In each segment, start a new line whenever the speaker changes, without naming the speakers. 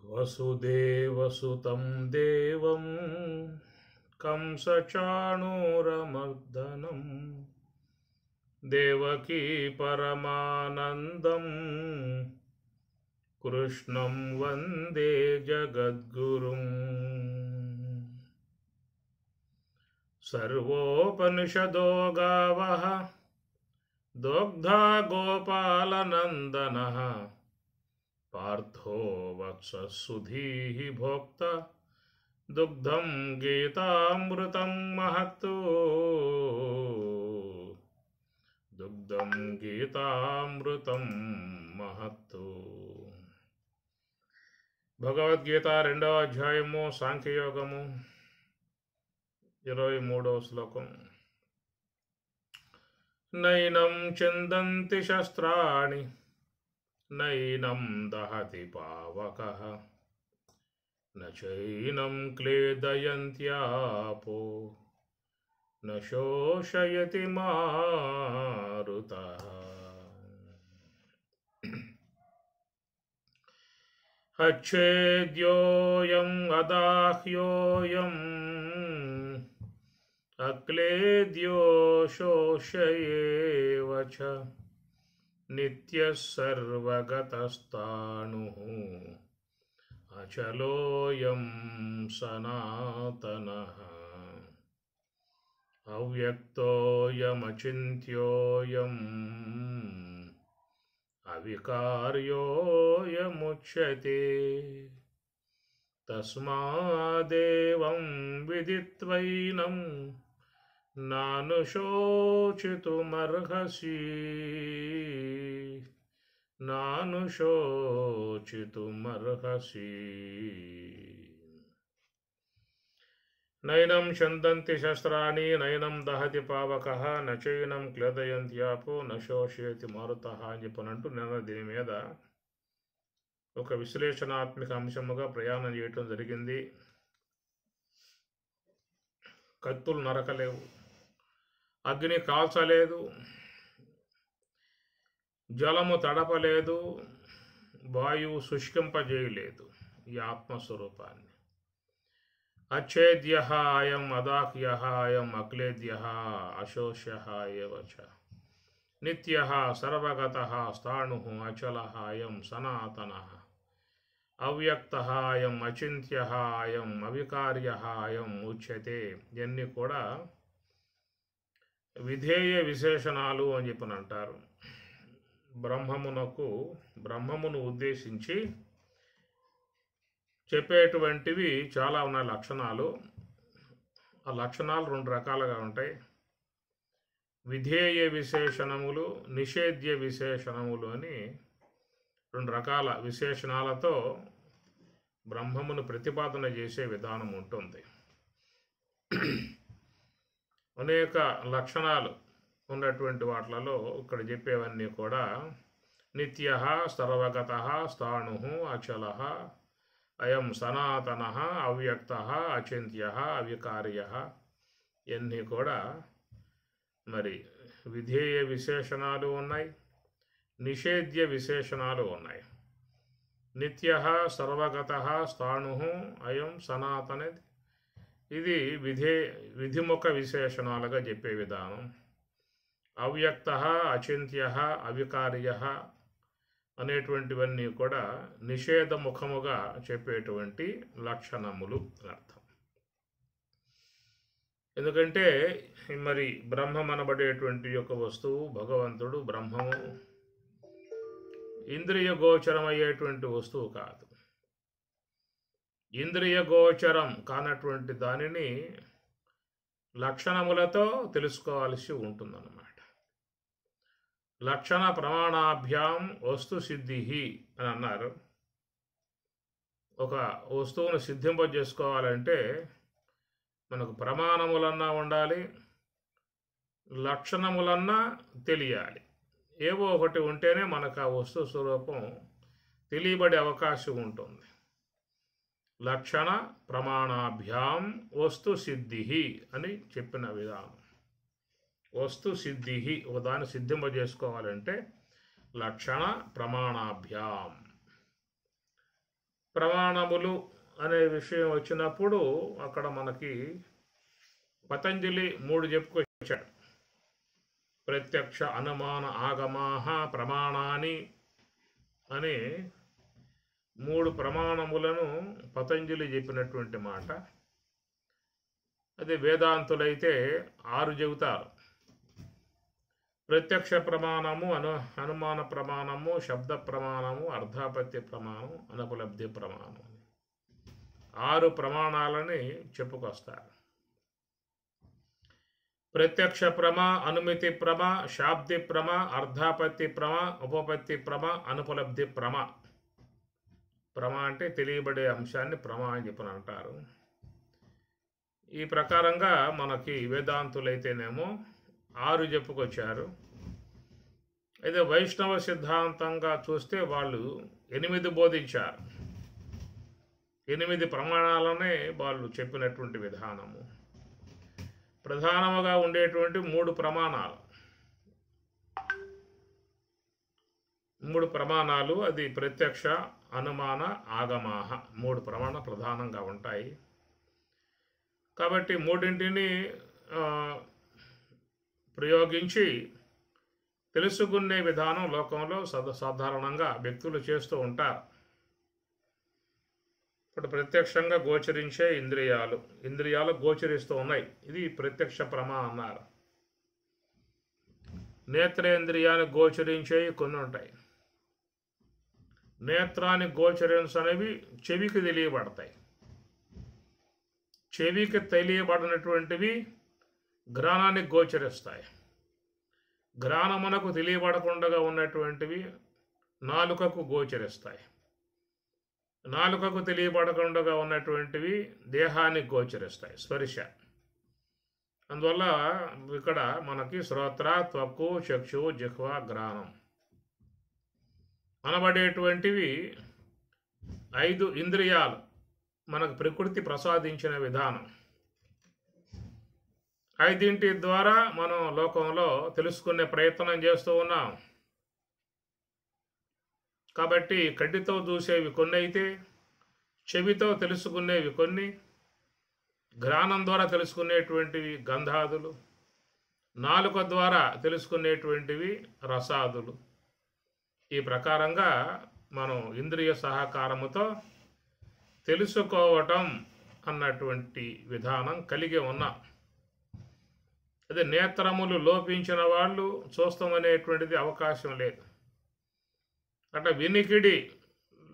వసుదేవసుతం దేవం కంసచాణూరమర్దనం దేవకీ పరమానందం కృష్ణం వందే జగద్గురుం. సర్వోపనిషదో గావః దోగ్ధా గోపాలనందనః పార్థో వత్ససుధీః భోక్త దుగ్ధం గీతామృతం మహత్తు దుగ్ధం గీతామృతం మహత్తు. భగవద్గీత 2వ అధ్యాయము సాంఖ్యయోగము 23వ శ్లోకం. నైనం చిందంతి శస్త్రాణి నైనం దహతి పావకః నచైనం క్లేదయంత్యాపో న శోషయతి మారుతః. అచ్ఛేద్యోయం అదాహ్యోయం అక్లేద్యో శోషయేవ చ నిత్యః సర్వగతస్థాణుః అచలోయం సనాతనః. అవ్యక్తోయమచింత్యోయం అవికార్యోయముచ్యతే. తస్మాదేవం విదిత్వైనం నానుశోచితుమర్హసి నానుశోచితుమర్హసి. నైనం ఛందంతి శస్త్రాణి నైనం దహతి పావకః నచైనం క్లేదయంత్యాపో న శోషయతి మారుతః అని చెప్పనంటూ నేను దీని మీద ఒక విశ్లేషణాత్మక అంశముగా ప్రయాణం చేయటం జరిగింది. కత్తులు నరకలేవు, అగ్ని కాల్చలేదు, జలము తడపలేదు, వాయువు శుష్కింపజేయలేదు ఈ ఆత్మస్వరూపాన్ని. అచ్ఛేద్యః అయం అదాహ్యః అయం అక్లేద్యః అశోష్యః ఏవ చ నిత్యః సర్వగతః స్థాణుః అచలః అయం సనాతనః అవ్యక్తః అయం అచింత్యః అయం అవికార్యః అయం ఉచ్యతే. ఇవన్నీ కూడా విధేయ విశేషణాలు అని చెప్పని అంటారు. బ్రహ్మమును ఉద్దేశించి చెప్పేటువంటివి చాలా ఉన్నాయి లక్షణాలు. ఆ లక్షణాలు 2 రకాలుగా ఉంటాయి. విధేయ విశేషణములు, నిషేధ్య విశేషణములు అని 2 రకాల విశేషణాలతో బ్రహ్మమును ప్రతిపాదన చేసే విధానం ఉంటుంది. అనేక లక్షణాలు ఉన్నటువంటి వాటిలలో ఇక్కడ చెప్పేవన్నీ కూడా నిత్యః సర్వగతః స్థాణుః అచలః అయం సనాతనః అవ్యక్తః అచింత్యః అవికార్యః ఇవన్నీ కూడా మరి విధేయ విశేషణాలు ఉన్నాయి, నిషేధ్య విశేషణాలు ఉన్నాయి. నిత్యః సర్వగతః స్థాణుః అయం సనాతనది ఇది విధిముఖ విశేషణాలుగా చెప్పే విధానం. అవ్యక్తః అచింత్యః అవికార్యః అనేటువంటివన్నీ కూడా నిషేధముఖముగా చెప్పేటువంటి లక్షణములు అర్థం. ఎందుకంటే మరి బ్రహ్మమనబడేటువంటి యొక్క వస్తువు భగవంతుడు బ్రహ్మము ఇంద్రియ గోచరమయ్యేటువంటి వస్తువు కాదు. ఇంద్రియ గోచరం కానటువంటి దానిని లక్షణములతో తెలుసుకోవాల్సి ఉంటుందన్నమాట. లక్షణ ప్రమాణాభ్యాం వస్తు సిద్ధి అని అన్నారు. ఒక వస్తువును సిద్ధింపజేసుకోవాలంటే మనకు ప్రమాణములన్నా ఉండాలి, లక్షణములన్నా తెలియాలి. ఏవో ఒకటి ఉంటేనే మనకు ఆ వస్తు స్వరూపం తెలియబడే అవకాశం ఉంటుంది. లక్షణ ప్రమాణాభ్యాం వస్తు సిద్ధి అని చెప్పిన విధానం. వస్తు సిద్ధి ఒకదాన్ని సిద్ధింపజేసుకోవాలంటే లక్షణ ప్రమాణాభ్యాం. ప్రమాణములు అనే విషయం వచ్చినప్పుడు అక్కడ మనకి పతంజలి 3 చెప్పుకొచ్చాడు. ప్రత్యక్ష అనుమాన ఆగమాహ ప్రమాణాని అని 3 ప్రమాణములను పతంజలి చెప్పినటువంటి మాట. అదే వేదాంతులైతే 6 చెబుతారు. ప్రత్యక్ష ప్రమాణము, అనుమాన ప్రమాణము, శబ్ద ప్రమాణము, అర్ధాపత్య ప్రమాణం, అనుపలబ్ధి ప్రమాణం 6 ప్రమాణాలని చెప్పుకొస్తారు. ప్రత్యక్ష ప్రమ, అనుమితి ప్రమ, శాబ్ది ప్రమ, అర్ధాపత్తి ప్రమ, ఉపపత్తి ప్రమ, అనుపలబ్ధి ప్రమ. ప్రమ అంటే తెలియబడే అంశాన్ని ప్రమ అని చెప్పని అంటారు. ఈ ప్రకారంగా మనకి వేదాంతులైతేనేమో 6 చెప్పుకొచ్చారు. అయితే వైష్ణవ సిద్ధాంతంగా చూస్తే వాళ్ళు 8 బోధించారు. 8 ప్రమాణాలనే వాళ్ళు చెప్పినటువంటి విధానము. ప్రధానముగా ఉండేటువంటి 3 ప్రమాణాలు. 3 ప్రమాణాలు అది ప్రత్యక్ష, అనుమాన, ఆగమాహ 3 ప్రమాణాలు ప్రధానంగా ఉంటాయి. కాబట్టి మూడింటిని ప్రయోగించి తెలుసుకునే విధానం లోకంలో సాధారణంగా వ్యక్తులు చేస్తూ ఉంటారు. ఇప్పుడు ప్రత్యక్షంగా గోచరించే ఇంద్రియాలు గోచరిస్తూ ఉన్నాయి. ఇది ప్రత్యక్ష ప్రమ అన్నారు. నేత్రేంద్రియాన్ని గోచరించేవి కొన్ని ఉంటాయి. నేత్రాన్ని గోచరించనివి చెవికి తెలియబడతాయి. చెవికి తెలియబడినటువంటివి ఘ్రాణానికి గోచరిస్తాయి. ఘ్రాణమునకు తెలియబడకుండా ఉన్నటువంటివి నాలుకకు గోచరిస్తాయి. నాలుకకు తెలియబడకుండా ఉన్నటువంటివి దేహానికి గోచరిస్తాయి, స్పర్శ. అందువల్ల ఇక్కడ మనకి శ్రోత్ర, త్వక్కు, చక్షు, జిహ్వ, ఘ్రాణం అనబడేటువంటివి 5 ఇంద్రియాలు మనకు ప్రకృతి ప్రసాదించిన విధానం. 5 ద్వారా మనం లోకంలో తెలుసుకునే ప్రయత్నం చేస్తూ ఉన్నాం. కాబట్టి కంటితో చూసేవి కొన్ని అయితే, చెవితో తెలుసుకునేవి కొన్ని, ఘ్రాణం ద్వారా తెలుసుకునేటువంటివి గంధాదులు, నాలుక ద్వారా తెలుసుకునేటువంటివి రసాదులు. ఈ ప్రకారంగా మనం ఇంద్రియ సహకారముతో తెలుసుకోవటం అన్నటువంటి విధానం కలిగి ఉన్నాం. అదే నేత్రములు లోపించిన వాళ్ళు చూస్తామనేటువంటిది అవకాశం లేదు. అట్లా వినికిడి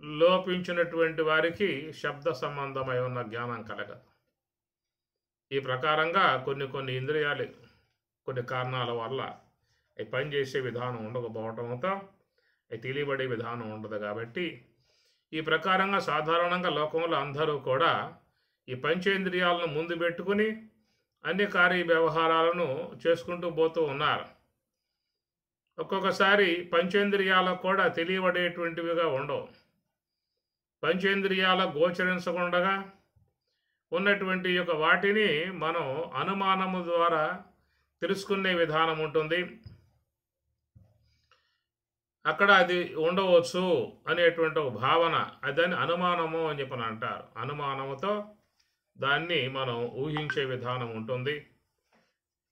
లోపించినటువంటి వారికి శబ్ద సంబంధమై ఉన్న జ్ఞానం కలగదు. ఈ ప్రకారంగా కొన్ని ఇంద్రియాలు కొన్ని కారణాల వల్ల అవి పనిచేసే విధానం ఉండకపోవటంతో అవి తెలియబడే విధానం ఉండదు. కాబట్టి ఈ ప్రకారంగా సాధారణంగా లోకంలో అందరూ కూడా ఈ పంచేంద్రియాలను ముందు పెట్టుకుని అన్ని కార్య వ్యవహారాలను చేసుకుంటూ పోతూ ఉన్నారు. ఒక్కొక్కసారి పంచేంద్రియాలకు కూడా తెలియబడేటువంటివిగా ఉండవు. పంచేంద్రియాల గోచరించకుండా ఉన్నటువంటి యొక్క వాటిని మనం అనుమానము ద్వారా తెలుసుకునే విధానం ఉంటుంది. అక్కడ అది ఉండవచ్చు అనేటువంటి ఒక భావన, దాన్ని అనుమానము అని చెప్పని అంటారు. అనుమానముతో దాన్ని మనం ఊహించే విధానం ఉంటుంది.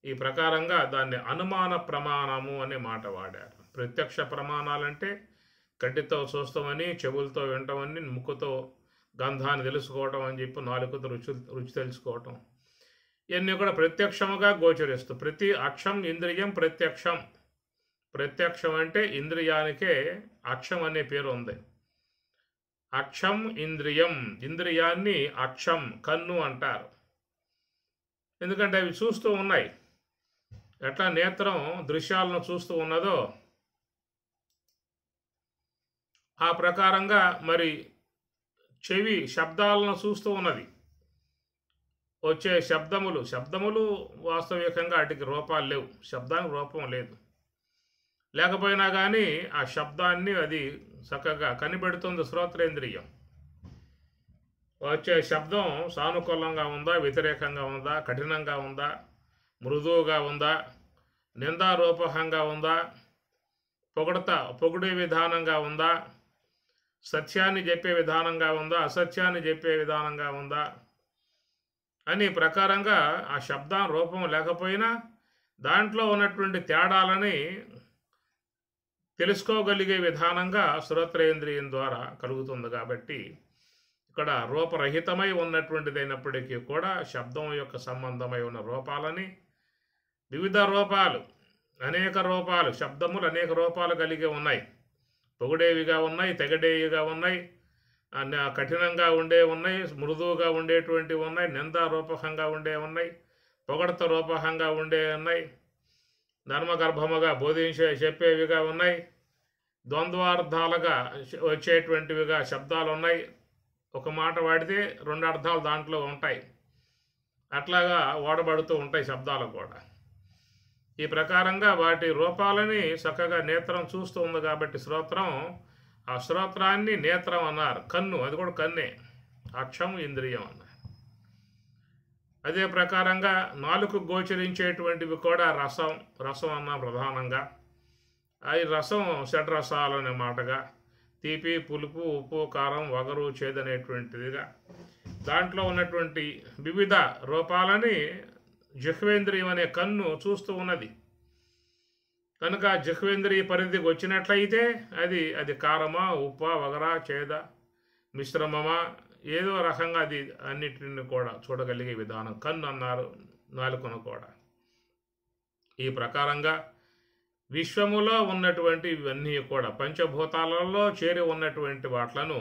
ఈ ప్రకారంగా దాన్ని అనుమాన ప్రమాణము అనే మాట వాడారు. ప్రత్యక్ష ప్రమాణాలంటే కంటితో చూస్తామని, చెవులతో వింటామని, ముక్కుతో గంధాన్ని తెలుసుకోవటం అని చెప్పి, నాలుకతో రుచి తెలుసుకోవటం, ఇవన్నీ కూడా ప్రత్యక్షముగా గోచరిస్తూ ప్రతి అక్షం ఇంద్రియం ప్రత్యక్షం. ప్రత్యక్షం అంటే ఇంద్రియానికే అక్షం అనే పేరు ఉంది. అక్షం ఇంద్రియం, ఇంద్రియాన్ని అక్షం కన్ను అంటారు. ఎందుకంటే అవి చూస్తూ ఉన్నాయి. ఎట్లా నేత్రం దృశ్యాలను చూస్తూ ఉన్నదో ఆ ప్రకారంగా మరి చెవి శబ్దాలను చూస్తూ ఉన్నది. వచ్చే శబ్దములు వాస్తవికంగా వాటికి రూపాలు లేవు. శబ్దానికి రూపం లేదు. లేకపోయినా కానీ ఆ శబ్దాన్ని అది చక్కగా కనిపెడుతుంది శ్రోత్రేంద్రియం. వచ్చే శబ్దం సానుకూలంగా ఉందా, వ్యతిరేకంగా ఉందా, కఠినంగా ఉందా, మృదువుగా ఉందా, నిందారూపకంగా ఉందా, పొగిడే విధానంగా ఉందా, సత్యాన్ని చెప్పే విధానంగా ఉందా, అసత్యాన్ని చెప్పే విధానంగా ఉందా అని ప్రకారంగా ఆ శబ్దం రూపం లేకపోయినా దాంట్లో ఉన్నటువంటి తేడాలని తెలుసుకోగలిగే విధానంగా శ్రోత్రేంద్రియం ద్వారా కలుగుతుంది. కాబట్టి ఇక్కడ రూపరహితమై ఉన్నటువంటిదైనప్పటికీ కూడా శబ్దం యొక్క సంబంధమై ఉన్న రూపాలని వివిధ రూపాలు, అనేక రూపాలు, శబ్దములు అనేక రూపాలు కలిగి ఉన్నాయి. పొగిడేవిగా ఉన్నాయి, తెగడేవిగా ఉన్నాయి, కఠినంగా ఉండే ఉన్నాయి, మృదువుగా ఉండేటువంటివి ఉన్నాయి, నిందారూపకంగా ఉండే ఉన్నాయి, పొగడత రూపకంగా ఉండే ఉన్నాయి, ధర్మగర్భముగా చెప్పేవిగా ఉన్నాయి, ద్వంద్వార్థాలుగా వచ్చేటువంటివిగా శబ్దాలు ఉన్నాయి. ఒక మాట వాడితే రెండు అర్థాలు దాంట్లో ఉంటాయి. అట్లాగా వాడబడుతూ ఉంటాయి శబ్దాలు కూడా. ఈ ప్రకారంగా వాటి రూపాలని చక్కగా నేత్రం చూస్తూ ఉంది. కాబట్టి శ్రోత్రం, ఆ శ్రోత్రాన్ని నేత్రం అన్నారు. కన్ను, అది కూడా కన్నే, అక్షం ఇంద్రియం అన్నారు. అదే ప్రకారంగా నాలుగు గోచరించేటువంటివి కూడా రసం అన్న ప్రధానంగా. అది రసం షడ్రసాలు అనే మాటగా, తీపి, పులుపు, ఉప్పు, కారం, వగరు, చేదనేటువంటిదిగా దాంట్లో ఉన్నటువంటి వివిధ రూపాలని జిహ్వేంద్రియం అనే కన్ను చూస్తూ ఉన్నది. కనుక జిహ్వేంద్రియ పరిధికి వచ్చినట్లయితే అది కారమా, ఉప్పా, వగరా, చేద, మిశ్రమమా, ఏదో రకంగా అది అన్నిటిని కూడా చూడగలిగే విధానం కన్ను అన్నారు. నాలుకను కూడా ఈ ప్రకారంగా విశ్వములో ఉన్నటువంటి ఇవన్నీ కూడా పంచభూతాలలో చేరి ఉన్నటువంటి వాట్లను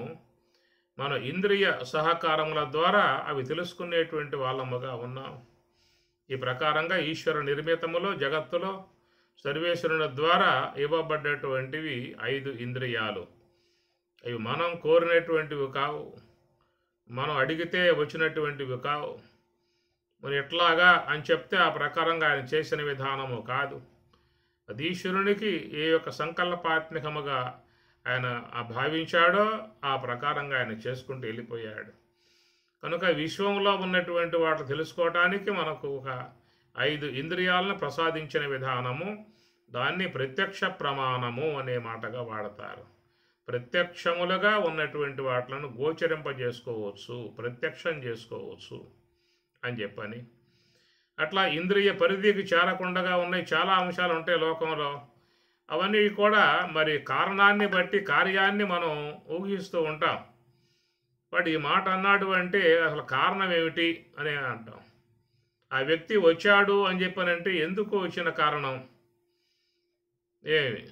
మన ఇంద్రియ సహకారముల ద్వారా అవి తెలుసుకునేటువంటి వాళ్ళముగా ఉన్నాం. ఈ ప్రకారంగా ఈశ్వర నిర్మితములో జగత్తులో సర్వేశ్వరుని ద్వారా ఇవ్వబడ్డటువంటివి 5 ఇంద్రియాలు. అవి మనం కోరినటువంటివి కావు, మనం అడిగితే వచ్చినటువంటివి కావు. మరి ఎట్లాగా అని చెప్తే ఆ ప్రకారంగా ఆయన చేసిన విధానము కాదు. అది ఈశ్వరునికి ఏ యొక్క సంకల్పాత్మకముగా ఆయన భావించాడో ఆ ప్రకారంగా ఆయన చేసుకుంటూ వెళ్ళిపోయాడు. కనుక విశ్వంలో ఉన్నటువంటి వాటిని తెలుసుకోవటానికి మనకు ఒక 5 ఇంద్రియాలను ప్రసాదించిన విధానము, దాన్ని ప్రత్యక్ష ప్రమాణము అనే మాటగా వాడతారు. ప్రత్యక్షములుగా ఉన్నటువంటి వాటిలను గోచరింపజేసుకోవచ్చు, ప్రత్యక్షం చేసుకోవచ్చు అని చెప్పని. అట్లా ఇంద్రియ పరిధికి చేరకుండా ఉన్నాయి చాలా అంశాలు ఉంటాయి లోకంలో. అవన్నీ కూడా మరి కారణాన్ని బట్టి కార్యాన్ని మనం ఊహిస్తూ ఉంటాం. వాడు ఈ మాట అన్నాడు అంటే అసలు కారణం ఏమిటి అని అంటాం. ఆ వ్యక్తి వచ్చాడు అని చెప్పనంటే ఎందుకు వచ్చిన కారణం ఏమి,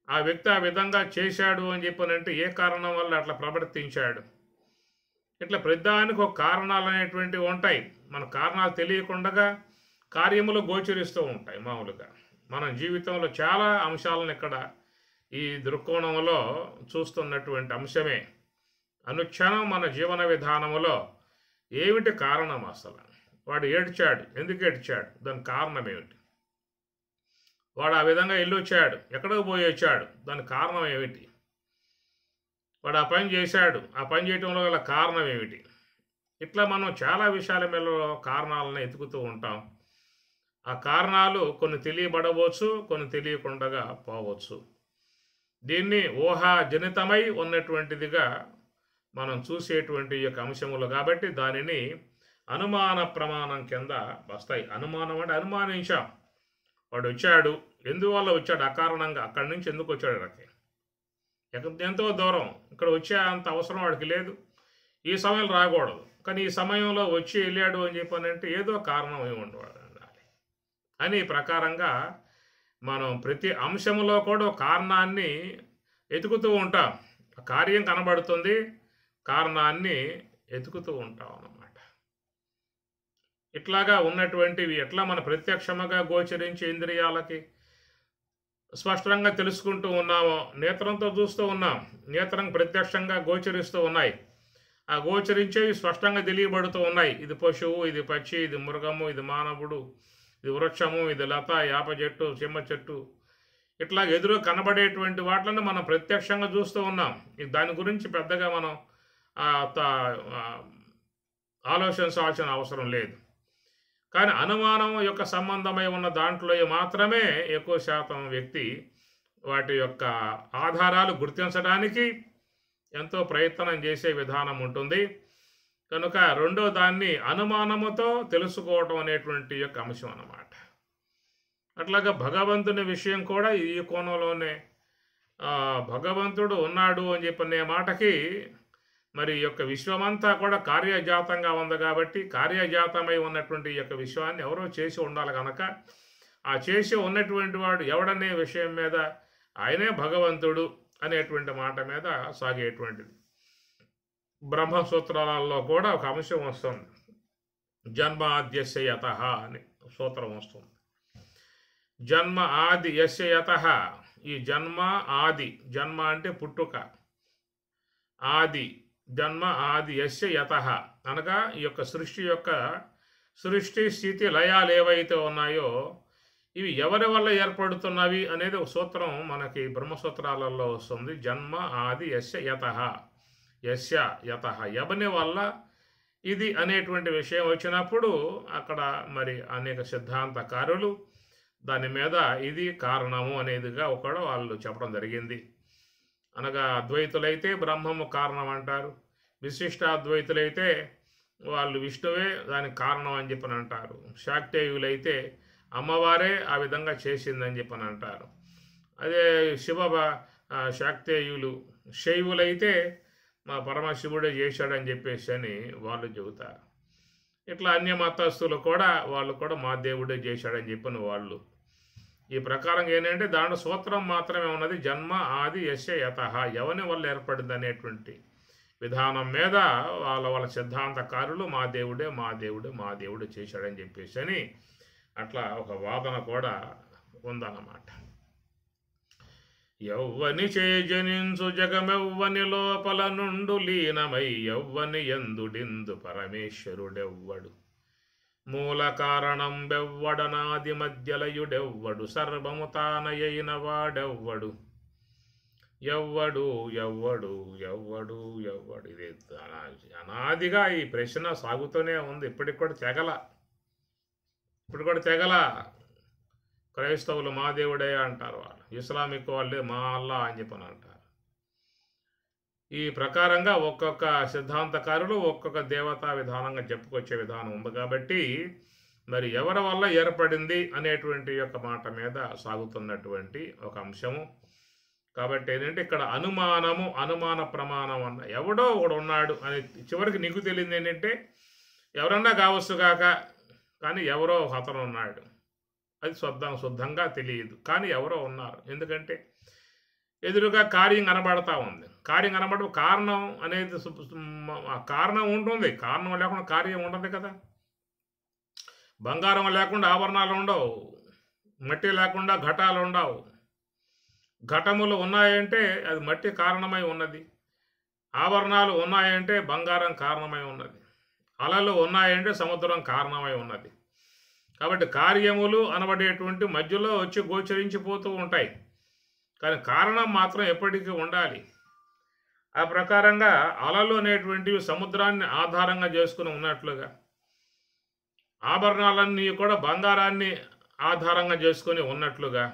ఆ వ్యక్తి ఆ విధంగా చేశాడు అని చెప్పనంటే ఏ కారణం వల్ల అట్లా ప్రవర్తించాడు. ఇట్లా ప్రతిదానికి ఒక కారణాలు అనేటువంటివి ఉంటాయి. మన కారణాలు తెలియకుండా కార్యములు గోచరిస్తూ ఉంటాయి. మామూలుగా మన జీవితంలో చాలా అంశాలను ఇక్కడ ఈ దృక్కోణంలో చూస్తున్నటువంటి అంశమే. అనుక్షణం మన జీవన విధానములో ఏమిటి కారణం, అసలు వాడు ఏడ్చాడు, ఎందుకు ఏడ్చాడు, దాని కారణం ఏమిటి, వాడు ఆ విధంగా వెళ్ళొచ్చాడు, ఎక్కడికి పోయి వచ్చాడు, దాని కారణం ఏమిటి, వాడు ఆ పని చేశాడు, ఆ పని చేయటంలో గల కారణం ఏమిటి. ఇట్లా మనం చాలా విషయాల మీద కారణాలను ఎతుకుతూ ఉంటాం. ఆ కారణాలు కొన్ని తెలియబడవచ్చు, కొన్ని తెలియకుండా పోవచ్చు. దీన్ని ఊహాజనితమై ఉన్నటువంటిదిగా మనం చూసేటువంటి యొక్క అంశములు కాబట్టి దానిని అనుమాన ప్రమాణం కింద వస్తాయి. అనుమానం అంటే అనుమానించాం, వాడు వచ్చాడు, ఎందువల్ల వచ్చాడు, అకారణంగా అక్కడి నుంచి ఎందుకు వచ్చాడు, ఎంతో దూరం, ఇక్కడ వచ్చే అంత అవసరం వాడికి లేదు, ఈ సమయంలో రాకూడదు, కానీ ఈ సమయంలో వచ్చి వెళ్ళాడు అని చెప్పానంటే ఏదో కారణం అయి ఉండవాలి అని ఈ ప్రకారంగా మనం ప్రతి అంశంలో కూడా కారణాన్ని ఎతుకుతూ ఉంటాం. కార్యం కనబడుతుంది, కారణాన్ని ఎతుకుతూ ఉంటాం అన్నమాట. ఇట్లాగా ఉన్నటువంటివి ఎట్లా మన ప్రత్యక్షముగా గోచరించే ఇంద్రియాలకి స్పష్టంగా తెలుసుకుంటూ ఉన్నామో, నేత్రంతో చూస్తూ ఉన్నాం, నేత్రం ప్రత్యక్షంగా గోచరిస్తూ ఉన్నాయి, ఆ గోచరించేవి స్పష్టంగా తెలియబడుతూ ఉన్నాయి. ఇది పశువు, ఇది పక్షి, ఇది మృగము, ఇది మానవుడు, ఇది వృక్షము, ఇది లత, యాప చెట్టు, చిమ్మ చెట్టు, ఇట్లా ఎదురు కనబడేటువంటి వాటిని మనం ప్రత్యక్షంగా చూస్తూ ఉన్నాం. దాని గురించి పెద్దగా మనం ఆలోచించాల్సిన అవసరం లేదు. కానీ అనుమానం యొక్క సంబంధమై ఉన్న దాంట్లో మాత్రమే ఎక్కువ శాతం వ్యక్తి వాటి యొక్క ఆధారాలు గుర్తించడానికి ఎంతో ప్రయత్నం చేసే విధానం ఉంటుంది. కనుక రెండో దాన్ని అనుమానముతో తెలుసుకోవటం అనేటువంటి యొక్క అంశం అన్నమాట. అట్లాగా భగవంతుని విషయం కూడా ఈ కోణంలోనే భగవంతుడు ఉన్నాడు అని చెప్పిన మాటకి మరి ఈ యొక్క విశ్వమంతా కూడా కార్యజాతంగా ఉంది కాబట్టి కార్యజాతమై ఉన్నటువంటి ఈ యొక్క విశ్వాన్ని ఎవరో చేసి ఉండాలి కనుక ఆ చేసి ఉన్నటువంటి వాడు ఎవడనే విషయం మీద ఆయనే భగవంతుడు అనేటువంటి మాట మీద సాగేటువంటిది. బ్రహ్మసూత్రాలలో కూడా ఒక అంశం వస్తుంది, జన్మాద్యస్య యతః అని సూత్రం వస్తుంది. జన్మ ఆది యస్య యతః, ఈ జన్మ ఆది, జన్మ అంటే పుట్టుక, ఆది జన్మ ఆది యస్య యతః అనగా ఈ యొక్క సృష్టి స్థితి లయాలు ఏవైతే ఉన్నాయో ఇవి ఎవరి వల్ల ఏర్పడుతున్నవి అనేది ఒక సూత్రం మనకి బ్రహ్మసూత్రాలలో వస్తుంది. జన్మ ఆది యస్య యతః, యస్య యతః ఎవని వల్ల ఇది అనేటువంటి విషయం వచ్చినప్పుడు అక్కడ మరి అనేక సిద్ధాంతకారులు దాని మీద ఇది కారణము అనేదిగా ఒకడు వాళ్ళు చెప్పడం జరిగింది. అనగా అద్వైతులైతే బ్రహ్మము కారణం అంటారు, విశిష్టాద్వైతులైతే వాళ్ళు విష్ణువే దానికి కారణం అని చెప్పని అంటారు, శాక్తేయులైతే అమ్మవారే ఆ విధంగా చేసిందని చెప్పని అంటారు. అదే శాక్తేయులు శైవులైతే మా పరమశివుడే చేశాడని చెప్పేసి అని వాళ్ళు చెబుతారు. ఇట్లా అన్య మతస్థులు కూడా వాళ్ళు కూడా మా దేవుడే చేశాడని చెప్పిన వాళ్ళు. ఈ ప్రకారం ఏంటంటే దాంట్లో సూత్రం మాత్రమే ఉన్నది, జన్మ ఆది యస్య యతః ఎవని వల్ల ఏర్పడింది అనేటువంటి విధానం మీద వాళ్ళ సిద్ధాంతకారులు మా దేవుడే చేశాడని చెప్పేసి అని అట్లా ఒక వాదన కూడా ఉందన్నమాట. యవ్వని చేజనించు జగమెవ్వని లోపల నుండు లీనమై యవ్వని ఎందుడిందు పరమేశ్వరుడెవ్వడు, మూల కారణం బెవ్వడనాది మధ్యలయుడెవ్వడు, సర్వము తానయైన వాడెవ్వడు, ఎవ్వడు ఎవ్వడు ఎవ్వడు ఎవ్వడు. ఇది అనాదిగా ఈ ప్రశ్న సాగుతూనే ఉంది. ఇప్పటికి కూడా తెగల క్రైస్తవులు మా దేవుడే అంటారు, వాళ్ళు ఇస్లామిక్ వాళ్ళే మా అల్లా అని చెప్పని అంటారు. ఈ ప్రకారంగా ఒక్కొక్క సిద్ధాంతకారులు ఒక్కొక్క దేవతా విధానంగా చెప్పుకొచ్చే విధానం ఉంది కాబట్టి మరి ఎవరి వల్ల ఏర్పడింది అనేటువంటి యొక్క మాట మీద సాగుతున్నటువంటి ఒక అంశము. కాబట్టి ఏంటంటే ఇక్కడ అనుమాన ప్రమాణం అన్న ఎవడో ఒకడు ఉన్నాడు అని చివరికి నీకు తెలియదు ఏంటంటే ఎవరన్నా కావచ్చు కాక, కానీ ఎవరో అతను ఉన్నాడు, అది శుద్ధంగా తెలియదు, కానీ ఎవరో ఉన్నారు. ఎందుకంటే ఎదురుగా కార్యం కనబడతా ఉంది. కార్యం కనబడ కారణం అనేది కారణం ఉంటుంది, కారణం లేకుండా కార్యం ఉండదు కదా. బంగారం లేకుండా ఆభరణాలు ఉండవు, మట్టి లేకుండా ఘటాలు ఉండవు. ఘటములు ఉన్నాయంటే అది మట్టి కారణమై ఉన్నది, ఆభరణాలు ఉన్నాయంటే బంగారం కారణమై ఉన్నది, అలలు ఉన్నాయంటే సముద్రం కారణమై ఉన్నది. కాబట్టి కార్యములు అనబడేటువంటి మధ్యలో వచ్చి గోచరించిపోతూ ఉంటాయి, కానీ కారణం మాత్రం ఎప్పటికీ ఉండాలి. ఆ ప్రకారంగా అలలు అనేటువంటివి సముద్రాన్ని ఆధారంగా చేసుకుని ఉన్నట్లుగా ఆభరణాలన్నీ కూడా బంగారాన్ని ఆధారంగా చేసుకొని ఉన్నట్లుగా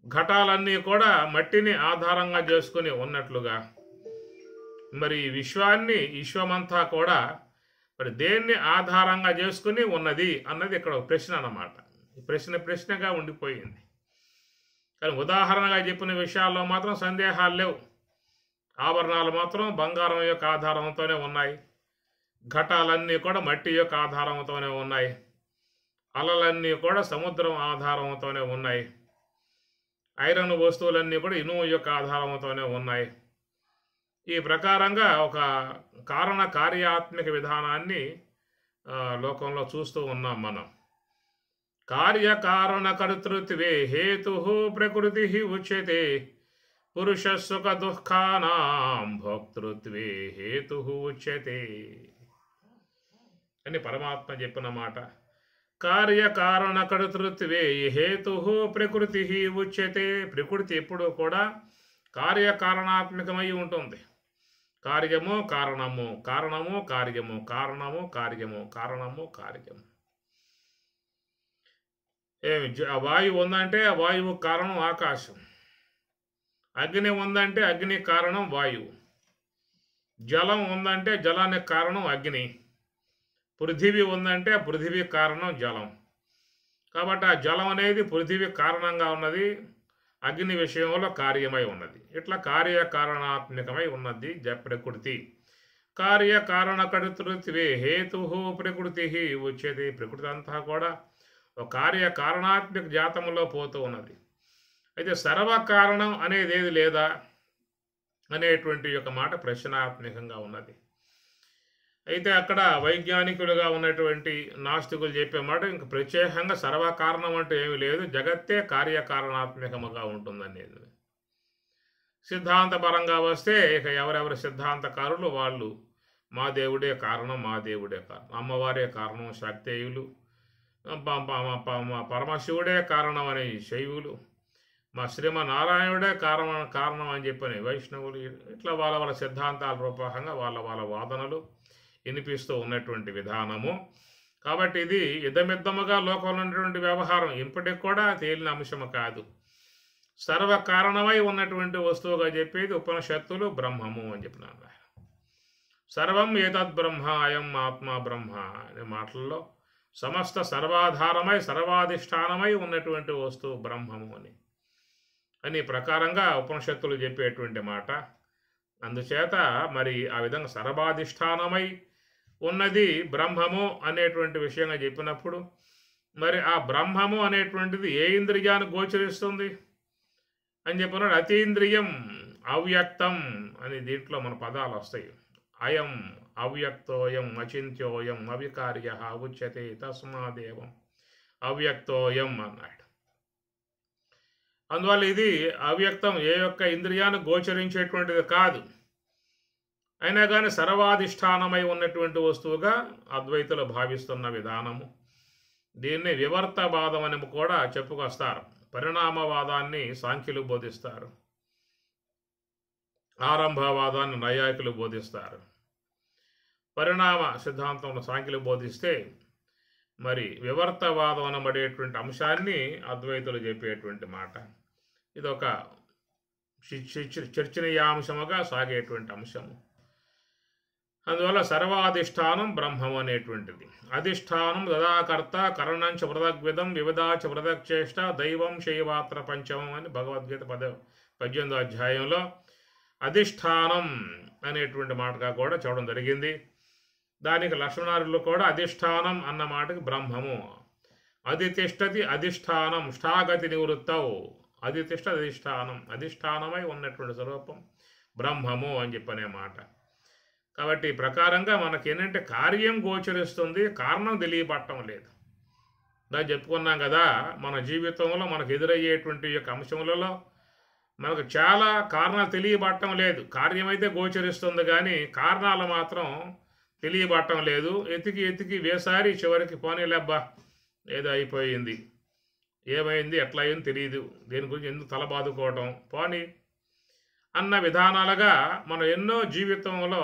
ఘటాలన్నీ కూడా మట్టిని ఆధారంగా చేసుకుని ఉన్నట్లుగా మరి విశ్వమంతా కూడా మరి దేన్ని ఆధారంగా చేసుకుని ఉన్నది అన్నది ఇక్కడ ప్రశ్న అన్నమాట. ప్రశ్నగా ఉండిపోయింది. కానీ ఉదాహరణగా చెప్పిన విషయాల్లో మాత్రం సందేహాలు లేవు. ఆభరణాలు మాత్రం బంగారం యొక్క ఆధారంతోనే ఉన్నాయి, ఘటాలన్నీ కూడా మట్టి యొక్క ఆధారంతోనే ఉన్నాయి, అలలన్నీ కూడా సముద్రం ఆధారంతోనే ఉన్నాయి, ఐరన్ వస్తువులన్నీ కూడా ఇనుము యొక్క ఆధారంతోనే ఉన్నాయి. ఈ ప్రకారంగా ఒక కార్యాత్మక విధానాన్ని లోకంలో చూస్తూ ఉన్నాం మనం. కార్యకారణ కర్తృత్వే హేతు ప్రకృతి ఉచ్యతే, పురుష సుఖ దుఃఖానాం భోక్తృత్వే హేతు ఉచ్యతే అని పరమాత్మ చెప్పిన మాట. కార్యకారణ కర్తృత్వే హేతు ప్రకృతి ఉచ్యతే. ప్రకృతి ఎప్పుడూ కూడా కార్యకారణాత్మకమై ఉంటుంది. కార్యము కారణము, కారణము కార్యము, కారణము కార్యము, కారణము కార్యము. వాయువు ఉందంటే ఆ వాయువు కారణం ఆకాశం, అగ్ని ఉందంటే అగ్నికి కారణం వాయువు, జలం ఉందంటే జలానికి కారణం అగ్ని, పృథివీ ఉందంటే ఆ పృథివీకి కారణం జలం. కాబట్టి ఆ జలం అనేది పృథివీ కారణంగా ఉన్నది, అగ్ని విషయంలో కార్యమై ఉన్నది. ఇట్లా కార్యకారణాత్మకమై ఉన్నది ప్రకృతి. కార్యకారణకర్తృత్వే హేతు ప్రకృతి వచ్చేది. ప్రకృతి అంతా కూడా ఒక కార్యకారణాత్మక జాతంలో పోతూ ఉన్నది. అయితే సర్వకారణం అనేది ఏది లేదా అనేటువంటి యొక్క మాట ప్రశ్నాత్మకంగా ఉన్నది. అయితే అక్కడ వైజ్ఞానికులుగా ఉన్నటువంటి నాస్తికులు చెప్పే మాట ఇంక ప్రత్యేకంగా సర్వకారణం అంటే ఏమీ లేదు, జగత్తే కార్యకారణాత్మకముగా ఉంటుందనేది. సిద్ధాంతపరంగా వస్తే ఇక ఎవరెవరి సిద్ధాంతకారులు వాళ్ళు మా దేవుడే కారణం, మా దేవుడే కారణం, అమ్మవారే కారణం శాక్తేయులు, పరమశివుడే కారణం అనే శైవులు, మా శ్రీమన్నారాయణుడే కారణం అని చెప్పని వైష్ణవులు, ఇట్లా వాళ్ళ వాళ్ళ సిద్ధాంతాల రూపకంగా వాళ్ళ వాళ్ళ వాదనలు వినిపిస్తూ ఉన్నటువంటి విధానము. కాబట్టి ఇది యుద్ధమిద్దముగా లోకంలో ఉన్నటువంటి వ్యవహారం ఇప్పటికి కూడా తేలిన అంశము కాదు. సర్వకారణమై ఉన్నటువంటి వస్తువుగా చెప్పేది ఉపనిషత్తులు బ్రహ్మము అని చెప్పినారు. సర్వం ఏతద్ బ్రహ్మ అయం ఆత్మ బ్రహ్మ అనే మాటల్లో సమస్త సర్వాధారమై సర్వాధిష్టానమై ఉన్నటువంటి వస్తువు బ్రహ్మము అని ప్రకారంగా ఉపనిషత్తులు చెప్పేటువంటి మాట. అందుచేత మరి ఆ విధంగా సర్వాధిష్టానమై ఉన్నది బ్రహ్మము అనేటువంటి విషయంగా చెప్పినప్పుడు మరి ఆ బ్రహ్మము అనేటువంటిది ఏ ఇంద్రియాన్ని గోచరిస్తుంది అని చెప్పినాడు. అతీంద్రియం అవ్యక్తం అని దీంట్లో మన పదాలు వస్తాయి. అయం అవ్యక్తోయం అచింత్యోయం అవికార్య ఉచ్యతే తస్మాదేవం అవ్యక్తోయం అన్నాడు. అందువల్ల ఇది అవ్యక్తం, ఏ యొక్క ఇంద్రియాన్ని గోచరించేటువంటిది కాదు. అయినా కానీ సర్వాధిష్టానమై ఉన్నటువంటి వస్తువుగా అద్వైతులు భావిస్తున్న విధానము. దీన్ని వివర్తవాదం అని కూడా చెప్పుకొస్తారు. పరిణామవాదాన్ని సాంఖ్యులు బోధిస్తారు, ఆరంభవాదాన్ని నైయాయికులు బోధిస్తారు. పరిణామ సిద్ధాంతంలో సాంఖ్యులు బోధిస్తే మరి వివర్తవాదం అనబడేటువంటి అంశాన్ని అద్వైతులు చెప్పేటువంటి మాట. ఇదొక చర్చనీయాంశముగా సాగేటువంటి అంశము. అందువల్ల సర్వాధిష్టానం బ్రహ్మం అనేటువంటిది. అధిష్టానం దదాకర్త కరణంచ పృథగ్విధం వివిధాచ పృథక్చేష్ట దైవం శైవాత్ర పంచమం అని భగవద్గీత 18వ అధ్యాయంలో అధిష్టానం అనేటువంటి మాటగా కూడా చూడడం జరిగింది. దానికి లక్ష్మణారులు కూడా అధిష్టానం అన్న మాటకి బ్రహ్మము. అధితిష్టతి అధిష్టానం ష్టాగతి నివృత్తవు. అధితిష్ట అధిష్టానం, అధిష్టానమై ఉన్నటువంటి స్వరూపం బ్రహ్మము అని చెప్పనే మాట. కాబట్టి ఈ ప్రకారంగా మనకి ఏంటంటే కార్యం గోచరిస్తుంది, కారణం తెలియబట్టం లేదు. దాన్ని చెప్పుకున్నాం కదా, మన జీవితంలో మనకు ఎదురయ్యేటువంటి యొక్క అంశములలో మనకు చాలా కారణాలు తెలియబట్టం లేదు. కార్యమైతే గోచరిస్తుంది కానీ కారణాలు మాత్రం తెలియబట్టం లేదు. ఎతికి వేసారి చివరికి పోనీలేబ్బా ఏదో అయిపోయింది, ఏమైంది ఎట్లా అయింది తెలియదు, దేని గురించి ఎందుకు తల బాదుకోవటం పోనీ అన్న విధానాలుగా మనం ఎన్నో జీవితంలో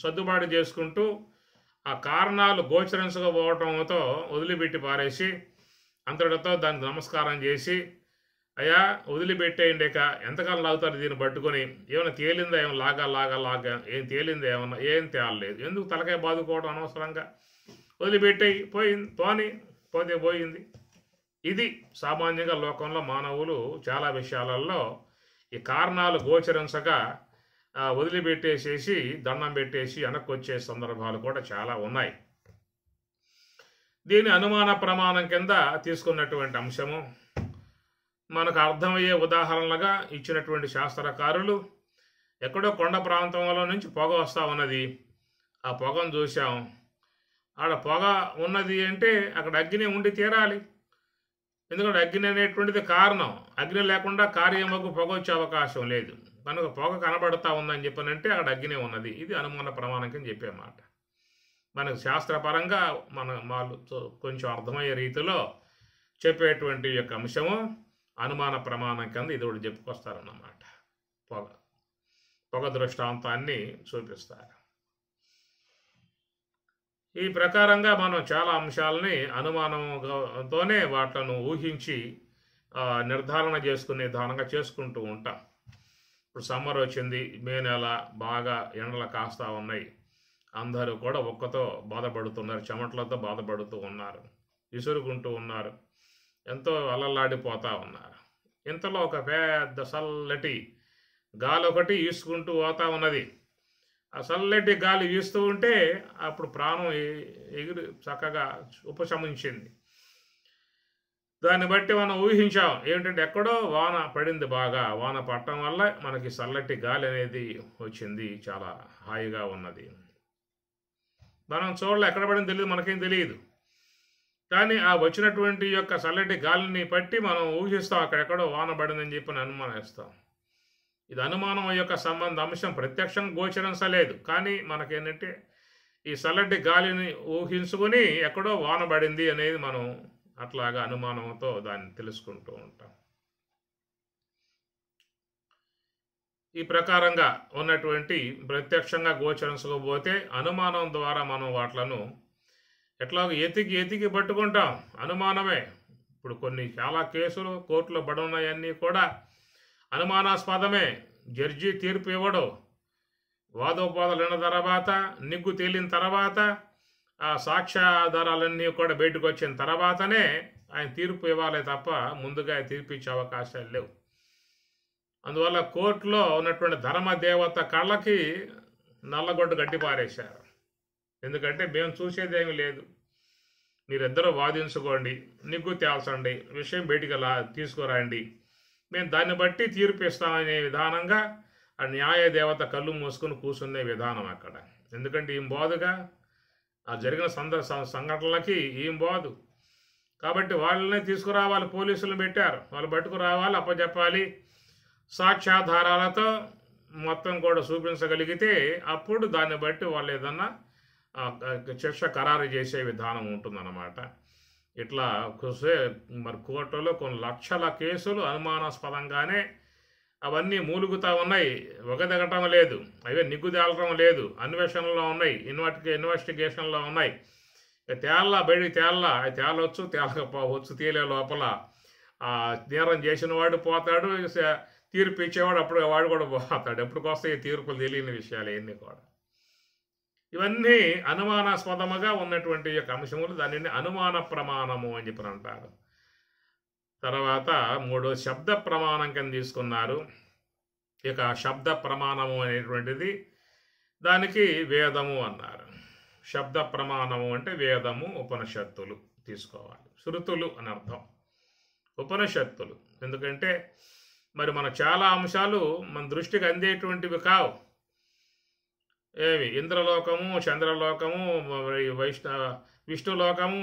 సర్దుబాటు చేసుకుంటూ ఆ కారణాలు గోచరించకపోవటంతో వదిలిపెట్టి పారేసి అంతటితో దానికి నమస్కారం చేసి అయ్యా వదిలిపెట్టేయండి, ఇక ఎంతకాలం లాగుతారు దీన్ని పట్టుకొని, ఏమైనా తేలిందా, ఏమైనా లాగా ఏం తేలిందా, ఏమన్నా ఏం తేలలేదు, ఎందుకు తలకాయ బాదుకోవడం అనవసరంగా, వదిలిపెట్టేయి, పోతే పోయింది. ఇది సామాన్యంగా లోకంలో మానవులు చాలా విషయాలలో ఈ కారణాలు గోచరించగా వదిలిపెట్టేసేసి దండం పెట్టేసి వెనక్కి వచ్చే సందర్భాలు కూడా చాలా ఉన్నాయి. దీని అనుమాన ప్రమాణం కింద తీసుకున్నటువంటి అంశము మనకు అర్థమయ్యే ఉదాహరణలుగా ఇచ్చినటువంటి శాస్త్రకారులు ఎక్కడో కొండ ప్రాంతంలో నుంచి పొగ వస్తూ ఉన్నది, ఆ పొగను చూసాం, ఆడ పొగ ఉన్నది అంటే అక్కడ అగ్ని ఉండి తీరాలి. ఎందుకంటే అగ్ని అనేటువంటిది కారణం, అగ్ని లేకుండా కార్యముకు పొగ వచ్చే అవకాశం లేదు. కనుక పొగ కనబడతా ఉందని చెప్పనంటే అక్కడ అగ్ని ఉన్నది. ఇది అనుమాన ప్రమాణం కింద చెప్పే మాట. మనకు శాస్త్రపరంగా వాళ్ళు కొంచెం అర్థమయ్యే రీతిలో చెప్పేటువంటి యొక్క అంశము అనుమాన ప్రమాణం కింద ఇది ఒకటి చెప్పుకొస్తారన్నమాట. పొగ దృష్టాంతాన్ని చూపిస్తారు. ఈ ప్రకారంగా మనం చాలా అంశాలని అనుమానంతోనే వాటిని ఊహించి నిర్ధారణ చేసుకునే విధానంగా చేసుకుంటూ ఉంటాం. ఇప్పుడు సమ్మర్ వచ్చింది, మే నెల, బాగా ఎండలు కాస్తా ఉన్నాయి. అందరూ కూడా ఒక్కతో బాధపడుతున్నారు, చెమటలతో బాధపడుతూ ఉన్నారు, విసురుకుంటూ ఉన్నారు, ఎంతో అల్లల్లాడిపోతూ ఉన్నారు. ఇంతలో ఒక పెద్ద చల్లటి గాలి ఒకటి ఈసుకుంటూ పోతా ఉన్నది. ఆ చల్లటి గాలి వీస్తూ ఉంటే అప్పుడు ప్రాణం ఎగిరి చక్కగా ఉపశమించింది. దాన్ని బట్టి మనం ఊహించాం ఏంటంటే ఎక్కడో వాన పడింది, బాగా వాన పడటం వల్ల మనకి చల్లటి గాలి అనేది వచ్చింది, చాలా హాయిగా ఉన్నది. మనం చూడలే, ఎక్కడ పడింది తెలియదు, మనకేం తెలియదు. కానీ ఆ వచ్చినటువంటి యొక్క చల్లటి గాలిని బట్టి మనం ఊహిస్తాం అక్కడెక్కడో వాన పడిందని చెప్పి అనుమానిస్తాం. ఇది అనుమానం యొక్క సంబంధ అంశం ప్రత్యక్షంగా గోచరించలేదు, కానీ మనకేంటంటే ఈ చల్లటి గాలిని ఊహించుకొని ఎక్కడో వాన పడింది అనేది మనం అట్లాగా అనుమానంతో దాన్ని తెలుసుకుంటూ ఉంటాం. ఈ ప్రకారంగా ఉన్నటువంటి ప్రత్యక్షంగా గోచరించకపోతే అనుమానం ద్వారా మనం వాట్లను ఎట్లాగో ఎతికి పట్టుకుంటాం. అనుమానమే. ఇప్పుడు చాలా కేసులు కోర్టులో పడి ఉన్నాయన్నీ కూడా అనుమానాస్పదమే. జడ్జి తీర్పు ఇవ్వడు, వాదోపాదాలు విన్న తర్వాత, నిగ్గు తేలిన తర్వాత, ఆ సాక్ష్యాధారాలన్నీ కూడా బయటకు వచ్చిన తర్వాతనే ఆయన తీర్పు ఇవ్వాలి తప్ప ముందుగా తీర్పు ఇచ్చే అవకాశాలు లేవు. అందువల్ల కోర్టులో ఉన్నటువంటి ధర్మదేవత కళ్ళకి నల్లగొడ్డు గడ్డి పారేశారు. ఎందుకంటే మేము చూసేదేమీ లేదు, మీరిద్దరూ వాదించుకోండి, నిగ్గు తేల్చండి, విషయం బయటికి తీసుకురండి, మేము దాన్ని బట్టి తీర్పు ఇస్తామనే విధానంగా ఆ న్యాయ దేవత కళ్ళు మూసుకొని కూర్చునే విధానం అక్కడ. ఎందుకంటే ఏం బాదుగా ఆ జరిగిన సంఘటనలకి ఏం బాదు. కాబట్టి వాళ్ళనే తీసుకురావాలి, పోలీసులు పెట్టారు, వాళ్ళు పట్టుకురావాలి, అప్పచెప్పాలి, సాక్ష్యాధారాలతో మొత్తం కూడా చూపించగలిగితే అప్పుడు దాన్ని బట్టి వాళ్ళు ఏదన్నా శిక్ష ఖరారు చేసే విధానం ఉంటుందన్నమాట. ఇట్లా మరి కోర్టులో కొన్ని లక్షల కేసులు అనుమానాస్పదంగానే అవన్నీ మూలుగుతూ ఉన్నాయి, ఒగదగటం లేదు, అవే నిగ్గుదేలటం లేదు, అన్వేషణలో ఉన్నాయి, ఇన్వెస్టిగేషన్లో ఉన్నాయి. బయటికి తేలవచ్చు, తేలకపోవచ్చు. తేలే లోపల నేరం చేసిన వాడు పోతాడు, తీర్పు ఇచ్చేవాడు అప్పుడు వాడు కూడా పోతాడు. ఎప్పటికొస్తాయి ఈ తీర్పులు తెలియని విషయాలు ఇవన్నీ కూడా. ఇవన్నీ అనుమానాస్పదముగా ఉన్నటువంటి యొక్క అంశములు, దానిని అనుమాన ప్రమాణము అని చెప్పి అంటారు. తర్వాత మూడో శబ్ద ప్రమాణం కింద తీసుకున్నారు. ఇక శబ్ద ప్రమాణము అనేటువంటిది దానికి వేదము అన్నారు. శబ్ద ప్రమాణము అంటే వేదము, ఉపనిషత్తులు తీసుకోవాలి. శృతులు అని అర్థం, ఉపనిషత్తులు. ఎందుకంటే మరి మన చాలా అంశాలు మన దృష్టికి అందేటువంటివి కావు. ఏమి ఇంద్రలోకము, చంద్రలోకము, విష్ణులోకము,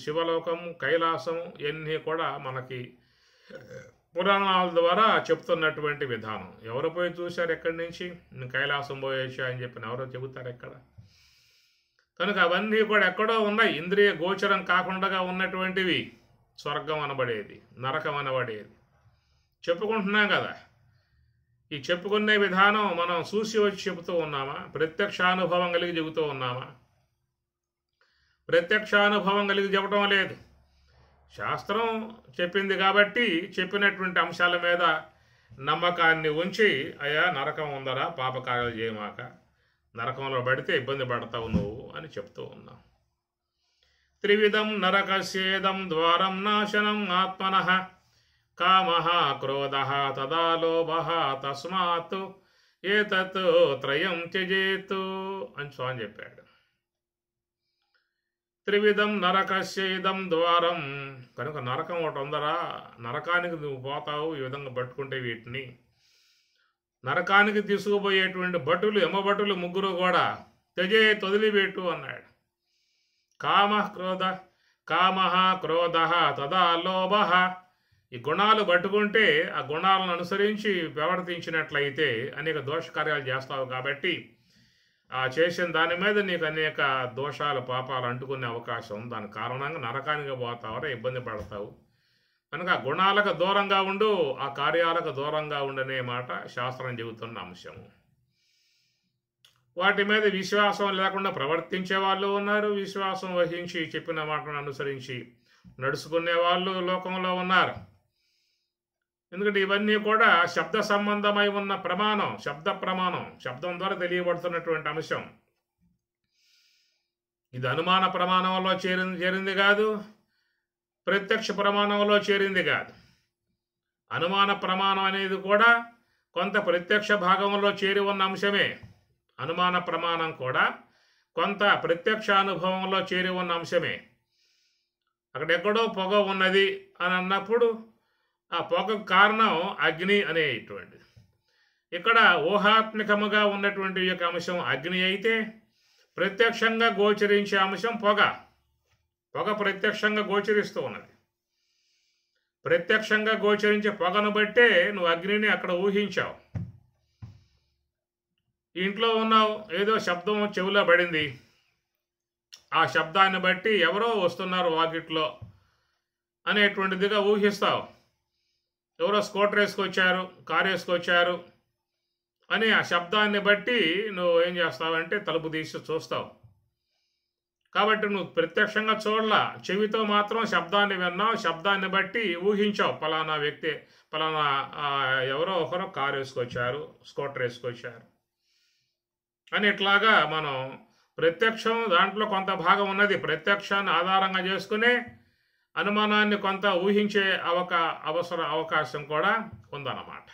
శివలోకము, కైలాసము, ఇవన్నీ కూడా మనకి పురాణాల ద్వారా చెప్తున్నటువంటి విధానం. ఎవరు పోయి చూశారు ఎక్కడి నుంచి? కైలాసం పోయేసా అని చెప్పిన ఎవరో చెబుతారు ఎక్కడ? కనుక అవన్నీ కూడా ఎక్కడో ఉన్నాయి, ఇంద్రియ గోచరం కాకుండా ఉన్నటువంటివి. స్వర్గం అనబడేది, నరకం అనబడేది చెప్పుకుంటున్నాం కదా. ఈ చెప్పుకునే విధానం మనం చూసి వచ్చి చెబుతూ ఉన్నామా? ప్రత్యక్షానుభవం కలిగి చెబుతూ ఉన్నామా? ప్రత్యక్షానుభవం కలిగి చెప్పడం లేదు. శాస్త్రం చెప్పింది కాబట్టి చెప్పినటువంటి అంశాల మీద నమ్మకాన్ని ఉంచి, అయ్యా నరకం ఉందరా, పాపకార్యాలు చేయమాక, నరకంలో పడితే ఇబ్బంది పడతావు నువ్వు అని చెప్తూ ఉన్నాం. త్రివిధం నరకస్యేదం ద్వారం నాశనం ఆత్మనః కామః క్రోధః తదా లోభః తస్మాత్ ఏతత్ త్రయం త్యజేత్ అని స్వామి చెప్పాడు. త్రివిధం నరకస్యేదం ద్వారం, కనుక నరకం ఒకటి ఉందరా, నరకానికి నువ్వు పోతావు ఈ విధంగా పట్టుకుంటే వీటిని. నరకానికి తీసుకుపోయేటువంటి భటులు, యమభటులు ముగ్గురు కూడా వదిలిపెట్టు అన్నాడు. కామః క్రోధః తదా లోభః, ఈ గుణాలు పట్టుకుంటే ఆ గుణాలను అనుసరించి ప్రవర్తించినట్లయితే అనేక దోషకార్యాలు చేస్తావు. కాబట్టి ఆ చేసిన దాని మీద నీకు అనేక దోషాలు, పాపాలు అంటుకునే అవకాశం. దాని కారణంగా నరకానికి పోతావరా, ఇబ్బంది పడతావు. కనుక ఆ గుణాలకు దూరంగా ఉండు, ఆ కార్యాలకు దూరంగా ఉండనే మాట శాస్త్రం చెబుతున్న అంశము. వాటి మీద విశ్వాసం లేకుండా ప్రవర్తించే వాళ్ళు ఉన్నారు, విశ్వాసం వహించి చెప్పిన మాటను అనుసరించి నడుచుకునే వాళ్ళు లోకంలో ఉన్నారు. ఎందుకంటే ఇవన్నీ కూడా శబ్ద సంబంధమై ఉన్న ప్రమాణం, శబ్ద ప్రమాణం, శబ్దం ద్వారా తెలియబడుతున్నటువంటి అంశం. ఇది అనుమాన ప్రమాణంలో చేరింది కాదు, ప్రత్యక్ష ప్రమాణంలో చేరింది కాదు. అనుమాన ప్రమాణం అనేది కూడా కొంత ప్రత్యక్ష భాగంలో చేరి ఉన్న అంశమే. అనుమాన ప్రమాణం కూడా కొంత ప్రత్యక్ష అనుభవంలో చేరి ఉన్న అంశమే. అక్కడెక్కడో పొగ ఉన్నది అని అన్నప్పుడు ఆ పొగకు కారణం అగ్ని అనేటువంటిది. ఇక్కడ ఊహాత్మకముగా ఉన్నటువంటి యొక్క అంశం అగ్ని అయితే, ప్రత్యక్షంగా గోచరించే అంశం పొగ. పొగ ప్రత్యక్షంగా గోచరిస్తూ ఉన్నది. ప్రత్యక్షంగా గోచరించే పొగను బట్టే నువ్వు అగ్నిని అక్కడ ఊహించావు. ఇంట్లో ఉన్నావు, ఏదో శబ్దం చెవిలో పడింది, ఆ శబ్దాన్ని బట్టి ఎవరో వస్తున్నారు వాకిట్లో అనేటువంటిదిగా ఊహిస్తావు. ఎవరో స్కూటర్ వేసుకొచ్చారు, కారు వేసుకొచ్చారు అని ఆ శబ్దాన్ని బట్టి నువ్వు ఏం చేస్తావంటే తలుపు తీసి చూస్తావు. కాబట్టి నువ్వు ప్రత్యక్షంగా చూడలా, చెవితో మాత్రం శబ్దాన్ని విన్నావు, శబ్దాన్ని బట్టి ఊహించావు ఫలానా వ్యక్తి, ఫలానా ఎవరో ఒకరు కారు వేసుకొచ్చారు, స్కూటర్ వేసుకొచ్చారు అని. ఇట్లాగా మనం ప్రత్యక్షం దాంట్లో కొంత భాగం ఉన్నది. ప్రత్యక్షాన్ని ఆధారంగా చేసుకునే అనుమానాన్ని కొంత ఊహించే అవకాశం కూడా ఉందన్నమాట.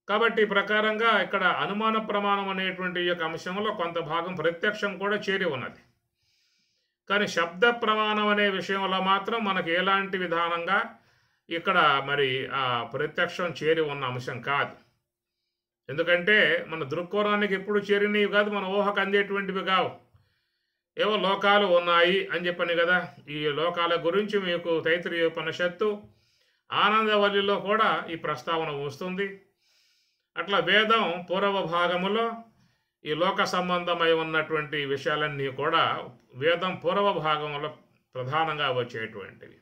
కాబట్టి ఈ ప్రకారంగా ఇక్కడ అనుమాన ప్రమాణం అనేటువంటి యొక్క అంశంలో కొంత భాగం ప్రత్యక్షం కూడా చేరి ఉన్నది. కానీ శబ్ద ప్రమాణం అనే విషయంలో మాత్రం మనకు ఎలాంటి విధానంగా ఇక్కడ మరి ఆ ప్రత్యక్షం చేరి ఉన్న అంశం కాదు. ఎందుకంటే మన దృక్కోణానికి ఎప్పుడు చేరినవి కాదు, మన ఊహకు అందేటువంటివి కావు. ఏవో లోకాలు ఉన్నాయి అని చెప్పని కదా. ఈ లోకాల గురించి మీకు తైత్రీయోపనిషత్తు ఆనందవల్లిలో కూడా ఈ ప్రస్తావన వస్తుంది. అట్లా వేదం పూర్వ భాగములో ఈ లోక సంబంధమై ఉన్నటువంటి విషయాలన్నీ కూడా వేదం పూర్వ భాగంలో ప్రధానంగా వచ్చేటువంటివి.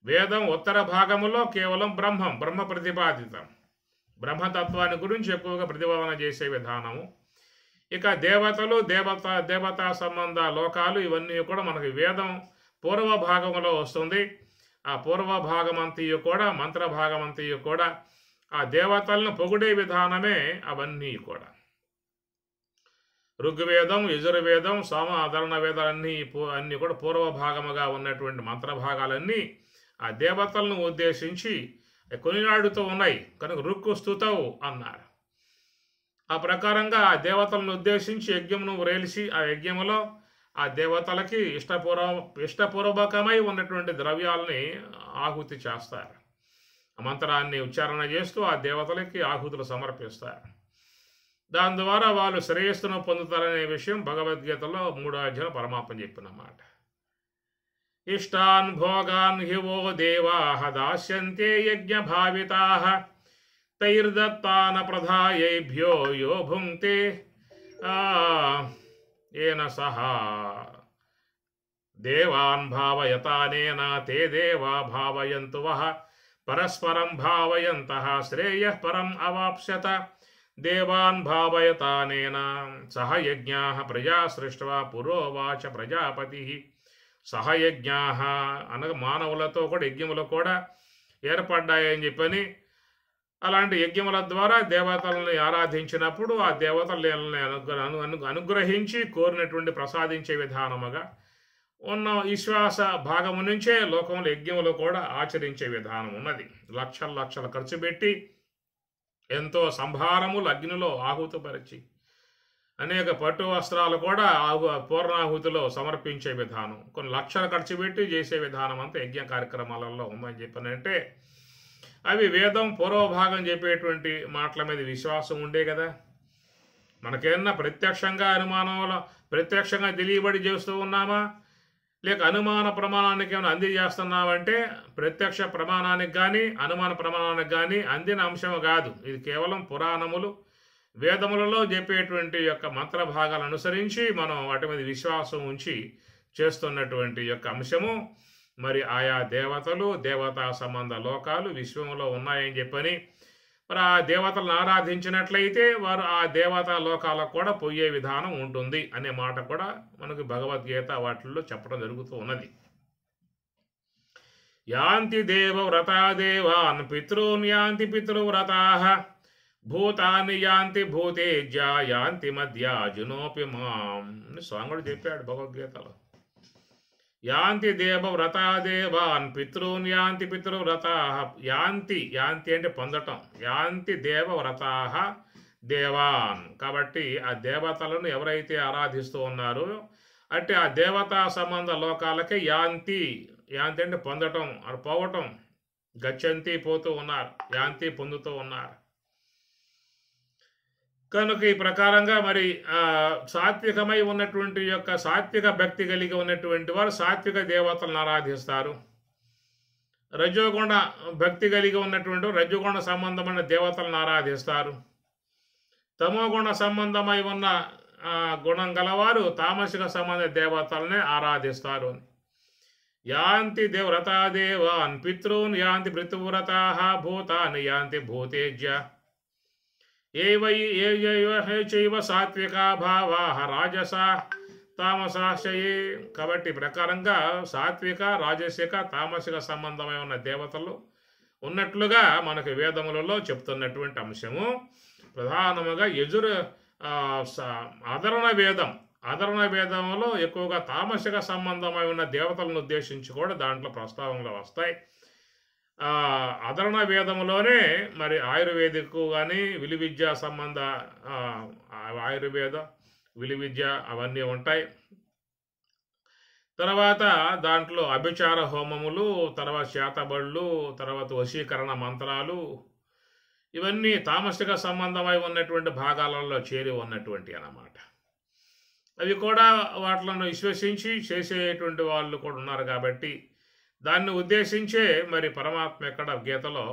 వేదం ఉత్తర భాగములో కేవలం బ్రహ్మ ప్రతిపాదితం, బ్రహ్మతత్వాన్ని గురించి ఎక్కువగా ప్రతిపాదన చేసే విధానము. ఇక దేవతలు, దేవతా సంబంధ లోకాలు ఇవన్నీ కూడా మనకి వేదం పూర్వ భాగంలో వస్తుంది. ఆ పూర్వ భాగమంతయు కూడా, మంత్ర భాగమంతయు కూడా ఆ దేవతలను పొగిడే విధానమే అవన్నీ కూడా. ఋగ్వేదం, యజుర్వేదం, సామ ఆదరణ వేదాలన్నీ అన్నీ కూడా పూర్వ భాగముగా ఉన్నటువంటి మంత్ర భాగాలన్నీ ఆ దేవతలను ఉద్దేశించి కొనియాడుతూ ఉన్నాయి. కనుక రుక్కు స్తుతవు అన్నారు. ఆ ప్రకారంగా ఆ దేవతలను ఉద్దేశించి యజ్ఞమును రేలిసి ఆ యజ్ఞములో ఆ దేవతలకి ఇష్టపూర్వకమై ఉన్నటువంటి ద్రవ్యాలని ఆహుతి చేస్తారు. మంత్రాన్ని ఉచ్చారణ చేస్తూ ఆ దేవతలకి ఆహుతులు సమర్పిస్తారు. దాని ద్వారా వాళ్ళు శ్రేయస్సును పొందుతారనే విషయం భగవద్గీతలో 3వ అధ్యాయం పరమాత్మ చెప్పినమాట. ఇష్టాన్ భోగాన్ హివో దేవాః దాస్యంతే యజ్ఞ భావితాః తైర్దత్తాన ప్రధాయేభ్యో యో భుంక్తే ఏన సహా దేవాన్ భావయతానేన తే దేవా భావయంతు వః పరస్పరం భావయంతః శ్రేయః పరం అవాప్స్యత దేవాన్ భావయతానేన సహ యజ్ఞాః ప్రజా సృష్ట్వా పురోవాచ ప్రజాపతి. సహయజ్ఞాః అనగా మానవులతో కూడా యజ్ఞములు కూడా ఏర్పడ్డాయని చెప్పని, అలాంటి యజ్ఞముల ద్వారా దేవతల్ని ఆరాధించినప్పుడు ఆ దేవతల్ని అనుగ్రహించి కోరినటువంటి ప్రసాదించే విధానముగా ఉన్న విశ్వాస భాగము నుంచే లోకంలో యజ్ఞములు కూడా ఆచరించే విధానం ఉన్నది. లక్షల ఖర్చు పెట్టి ఎంతో సంభారములు అగ్నిలో ఆహుతపరిచి అనేక పట్టు వస్త్రాలు కూడా పూర్ణాహుతిలో సమర్పించే విధానం, కొన్ని లక్షలు ఖర్చు పెట్టి చేసే విధానం అంతా యజ్ఞ కార్యక్రమాలలో ఉందని చెప్పనంటే అవి వేదం పూర్వభాగం చెప్పేటువంటి మాటల మీద విశ్వాసం ఉండే కదా. మనకేమన్నా ప్రత్యక్షంగా అనుమానంలో ప్రత్యక్షంగా తెలియబడి చేస్తూ ఉన్నామా, లేక అనుమాన ప్రమాణానికి ఏమైనా అందజేస్తున్నామంటే ప్రత్యక్ష ప్రమాణానికి కానీ అనుమాన ప్రమాణానికి కానీ అందిన అంశం కాదు. ఇది కేవలం పురాణములు వేదములలో చెప్పేటువంటి యొక్క మంత్ర భాగాలు అనుసరించి మనం వాటి మీద విశ్వాసం ఉంచి చేస్తున్నటువంటి యొక్క అంశము. మరి ఆయా దేవతలు, దేవతా సంబంధ లోకాలు విశ్వంలో ఉన్నాయని చెప్పని మరి ఆ దేవతలను ఆరాధించినట్లయితే వారు ఆ దేవతా లోకాలకు కూడా పోయే విధానం ఉంటుంది అనే మాట కూడా మనకు భగవద్గీత వాటిల్లో చెప్పడం జరుగుతూ ఉన్నది. యాంతి దేవవ్రతా దేవాన్ పితॄన్ యాంతి పితృవ్రతాః భూతాన్ని యాంతి భూతేజ్యా యాంతి మధ్యాజునోపి మాం అని స్వామి కూడా చెప్పాడు భగవద్గీతలో. యాంతి దేవవ్రతా దేవాన్ పితॄన్ యాంతి పితృవ్రతాః యాంతి యాంతి అంటే పొందటం, యాంతి దేవవ్రతాః దేవాన్ కాబట్టి ఆ దేవతలను ఎవరైతే ఆరాధిస్తూ ఉన్నారో అంటే ఆ దేవతా సంబంధ లోకాలకే యాంతి, యాంతి అంటే పొందటం, అది పోవటం, గచ్చంతి పోతూ ఉన్నారు, యాంతి పొందుతూ ఉన్నారు. కనుక ఈ ప్రకారంగా మరి సాత్వికమై ఉన్నటువంటి యొక్క సాత్విక భక్తి కలిగి ఉన్నటువంటి వారు సాత్విక దేవతలను ఆరాధిస్తారు. రజోగుణ భక్తి కలిగి ఉన్నటువంటి రజోగుణ సంబంధమైన దేవతలను ఆరాధిస్తారు. తమోగుణ సంబంధమై ఉన్న గుణం గలవారు తామసిక సంబంధ దేవతలనే ఆరాధిస్తారు. యాంతి దేవ్రతా దేవాన్ పితॄన్ యాంతి పితృవ్రతాః భూతాని యాంతి భూతేజ్య ఏవైవ సాత్వికా భావాః రాజసా తామసాశయే. కాబట్టి ప్రకారంగా సాత్విక రాజసిక తామసిక సంబంధమై ఉన్న దేవతలు ఉన్నట్లుగా మనకు వేదములలో చెప్తున్నటువంటి అంశము. ప్రధానముగా ఆదరణ వేదంలో ఎక్కువగా తామసిక సంబంధమై ఉన్న దేవతలను ఉద్దేశించి కూడా దాంట్లో ప్రస్తావనలు వస్తాయి. ఆదరణ వేదంలోనే మరి ఆయుర్వేదిక్ కానీ విలువిద్య సంబంధ ఆయుర్వేద విలువిద్య అవన్నీ ఉంటాయి. తర్వాత దాంట్లో అభిచార హోమములు, తర్వాత శాతబళ్ళు, తర్వాత వశీకరణ మంత్రాలు ఇవన్నీ తామసిక సంబంధమై ఉన్నటువంటి భాగాలలో చేరి ఉన్నటువంటి అన్నమాట. అవి కూడా వాటిలను విశ్వసించి చేసేటువంటి వాళ్ళు కూడా ఉన్నారు. కాబట్టి దాన్ని ఉద్దేశించే మరి పరమాత్మ ఎక్కడ గీతలో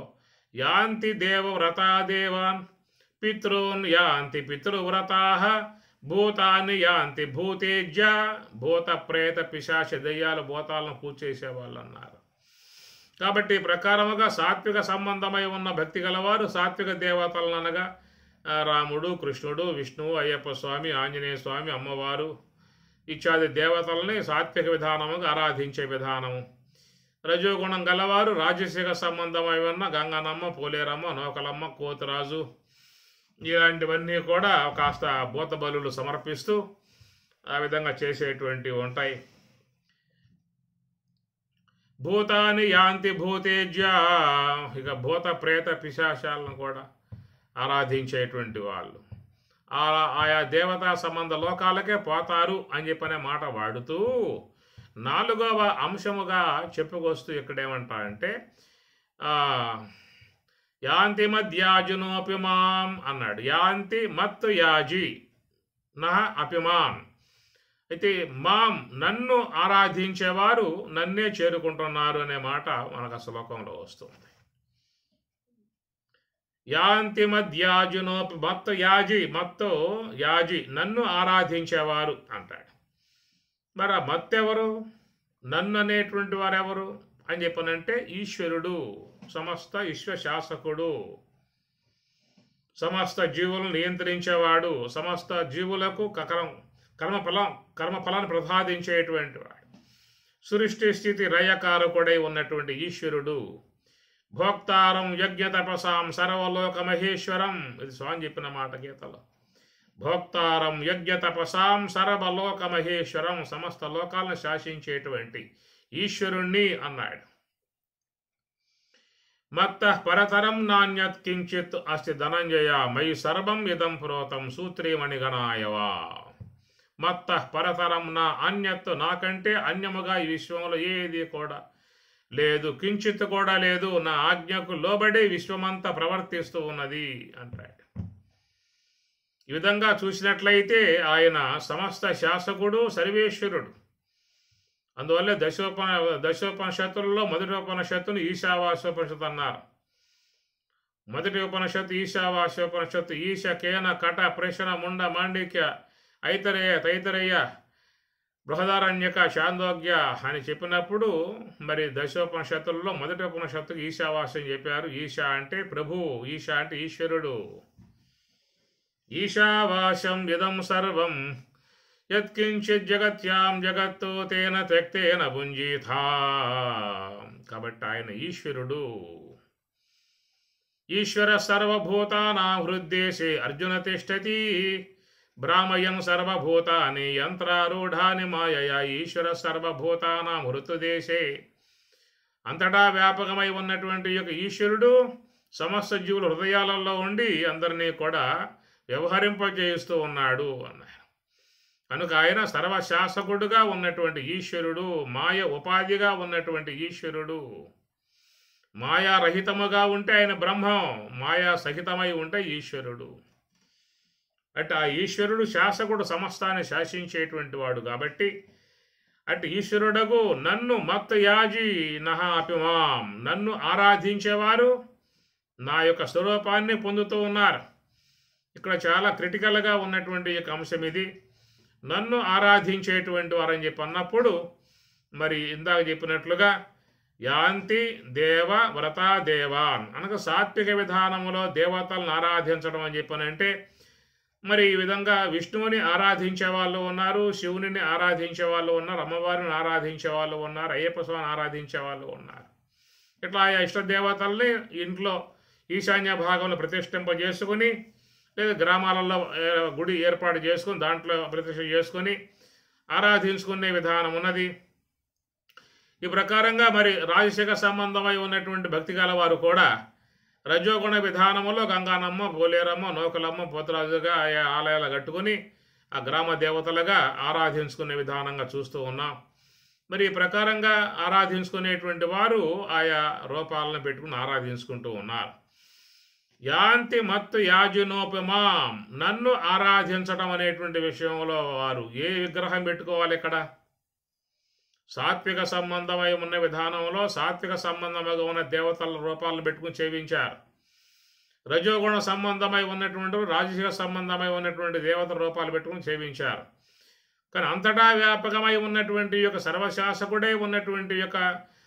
యాంతి దేవవ్రతా దేవాన్ పితॄన్ యాంతి పితృవ్రతాః భూతాన్ని యాంతి భూతేజ్య భూత ప్రేత పిశాచ దయ్యాలు భూతాలను పూజ చేసేవాళ్ళు అన్నారు. కాబట్టి ప్రకారముగా సాత్విక సంబంధమై ఉన్న భక్తి గలవారు సాత్విక దేవతలను అనగా రాముడు, కృష్ణుడు, విష్ణువు, అయ్యప్ప స్వామి, ఆంజనేయ స్వామి, అమ్మవారు ఇత్యాది దేవతల్ని సాత్విక విధానముగా ఆరాధించే విధానము. రజోగుణం గలవారు రాజసిక సంబంధమై ఉన్న గంగనమ్మ, పోలేరమ్మ, నౌకలమ్మ, కోతిరాజు ఇలాంటివన్నీ కూడా కాస్త భూత బలులు సమర్పిస్తూ ఆ విధంగా చేసేటువంటివి ఉంటాయి. భూతాన్ని యాంతి భూతేజ్య ఇక భూత ప్రేత పిశాచాలను కూడా ఆరాధించేటువంటి వాళ్ళు ఆయా దేవతా సంబంధ లోకాలకే పోతారు అని చెప్పనే మాట వాడుతూ 4వ అంశముగా చెప్పుకొస్తూ ఇక్కడేమంటారంటే యాంతి మధ్యాజునోపి మాం అన్నాడు. యాంతి మత్ యాజి నహ అపిమాన్. అయితే మాం నన్ను ఆరాధించేవారు నన్నే చేరుకుంటున్నారు అనే మాట మనకు ఆ శ్లోకంలో వస్తుంది. యాంతి మధ్యాజునోపి మత్ యాజి మత్తు యాజి నన్ను ఆరాధించేవారు అంటాడు. మరి ఆ మత్తెవరు, నన్ను అనేటువంటి వారెవరు అని చెప్పనంటే ఈశ్వరుడు, సమస్త విశ్వశాసకుడు, సమస్త జీవులను నియంత్రించేవాడు, సమస్త జీవులకు కర్మఫలాన్ని ప్రసాదించేటువంటి వాడు, సృష్టి స్థితి రయకారకుడై ఉన్నటువంటి ఈశ్వరుడు, భోక్తారం యజ్ఞ తపసాం సర్వలోక మహేశ్వరం. ఇది స్వామి చెప్పిన మాట గీతలో. భోక్తారం యజ్ఞ తపసాం సర్వలోక మహేశ్వరం, సమస్త లోకాలను శాసించేటువంటి ఈశ్వరుణ్ణి అన్నాడు. మత్తః పరతరం నాణ్యత్ కించిత్ అస్తి ధనంజయ మయి సర్వం ఇదం ప్రోతం సూత్రీమణిగణాయవా. మత్తః పరతరం నా అన్యత్ నాకంటే అన్యముగా ఈ విశ్వంలో ఏది కూడా లేదు, కించిత్ కూడా లేదు, నా ఆజ్ఞకు లోబడి విశ్వమంతా ప్రవర్తిస్తూ ఉన్నది అంటాడు. ఈ విధంగా చూసినట్లయితే ఆయన సమస్త శాసకుడు, సర్వేశ్వరుడు. అందువల్ల దశోపనిషత్తులలో మొదటి ఉపనిషత్తును ఈశావాస్యోపనిషత్తు అన్నారు. మొదటి ఉపనిషత్తు ఈశావాస్యోపనిషత్తు. ఈశ కేన కట ప్రశ్న ముండ మాండిక్య ఐతరేయ తైతరేయ బృహదారణ్యక చాందోగ్య అని చెప్పినప్పుడు మరి దశోపనిషత్తులలో మొదటి ఉపనిషత్తుకు ఈశావాస్యం చెప్పారు. ఈశ అంటే ప్రభు, ఈశ అంటే ఈశ్వరుడు. ఈశావాస్యం ఇదం సర్వం యత్కించిత్ జగత్యాం జగత్తు తేన త్యక్తేన భుంజీథా. కాబట్టి ఆయన ఈశ్వరుడు. ఈశ్వర సర్వభూతానాం హృద్దేశే అర్జున తిష్టతి భ్రామయన్ సర్వభూతాని యంత్రారూఢాని మాయయా. ఈశ్వర సర్వభూతానాం హృతుదేశే, అంతటా వ్యాపకమై ఉన్నటువంటి యొక్క ఈశ్వరుడు సమస్త జీవుల హృదయాలలో ఉండి అందరినీ కూడా వ్యవహరింపజేస్తూ ఉన్నాడు అన్నారు. కనుక ఆయన సర్వశాసకుడుగా ఉన్నటువంటి ఈశ్వరుడు, మాయ ఉపాధిగా ఉన్నటువంటి ఈశ్వరుడు. మాయారహితముగా ఉంటే ఆయన బ్రహ్మం, మాయా సహితమై ఉంటే ఈశ్వరుడు. అంటే ఆ ఈశ్వరుడు శాసకుడు, సమస్తాన్ని శాసించేటువంటి వాడు. కాబట్టి అటు ఈశ్వరుడకు నన్ను మత్ యాజీ నహాపిమాం, నన్ను ఆరాధించేవారు నా యొక్క స్వరూపాన్ని పొందుతూ ఉన్నారు. ఇక్కడ చాలా క్రిటికల్గా ఉన్నటువంటి యొక్క అంశం ఇది. నన్ను ఆరాధించేటువంటి వారని చెప్పి అన్నప్పుడు మరి ఇందాక చెప్పినట్లుగా యాంతి దేవ వ్రతా దేవాన్ అనగా సాత్విక విధానములో దేవతలను ఆరాధించడం అని చెప్పనంటే మరి ఈ విధంగా విష్ణువుని ఆరాధించే వాళ్ళు ఉన్నారు, శివుని ఆరాధించే వాళ్ళు ఉన్నారు, అమ్మవారిని ఆరాధించే వాళ్ళు ఉన్నారు, అయ్యప్ప స్వామిని ఆరాధించే వాళ్ళు ఉన్నారు. ఇట్లా ఆయా ఇష్టదేవతల్ని ఇంట్లో ఈశాన్య భాగంలో ప్రతిష్ఠింపజేసుకుని లేదా గ్రామాలలో గుడి ఏర్పాటు చేసుకుని దాంట్లో ప్రతిష్ఠ చేసుకొని ఆరాధించుకునే విధానం ఉన్నది. ఈ ప్రకారంగా మరి రాజశేఖ సంబంధమై ఉన్నటువంటి భక్తి గల వారు కూడా రజోగుణ విధానములో గంగానమ్మ, పోలేరమ్మ, నౌకలమ్మ, పోతరాజుగా ఆయా ఆలయాలు కట్టుకుని ఆ గ్రామ దేవతలుగా ఆరాధించుకునే విధానంగా చూస్తూ ఉన్నాం. మరి ఈ ప్రకారంగా ఆరాధించుకునేటువంటి వారు ఆయా రూపాలను పెట్టుకుని ఆరాధించుకుంటూ ఉన్నారు. యాంతి మత్తు యాజునోపమాం, నన్ను ఆరాధించడం అనేటువంటి విషయంలో వారు ఏ విగ్రహం పెట్టుకోవాలి? ఇక్కడ సాత్విక సంబంధమై ఉన్న విధానంలో సాత్విక సంబంధంగా ఉన్న దేవతల రూపాలను పెట్టుకుని సేవించారు. రజోగుణ సంబంధమై ఉన్నటువంటి రాజసిక సంబంధమై ఉన్నటువంటి దేవతల రూపాలు పెట్టుకుని సేవించారు. కానీ అంతటా వ్యాపకమై ఉన్నటువంటి యొక్క సర్వశాసకుడే ఉన్నటువంటి యొక్క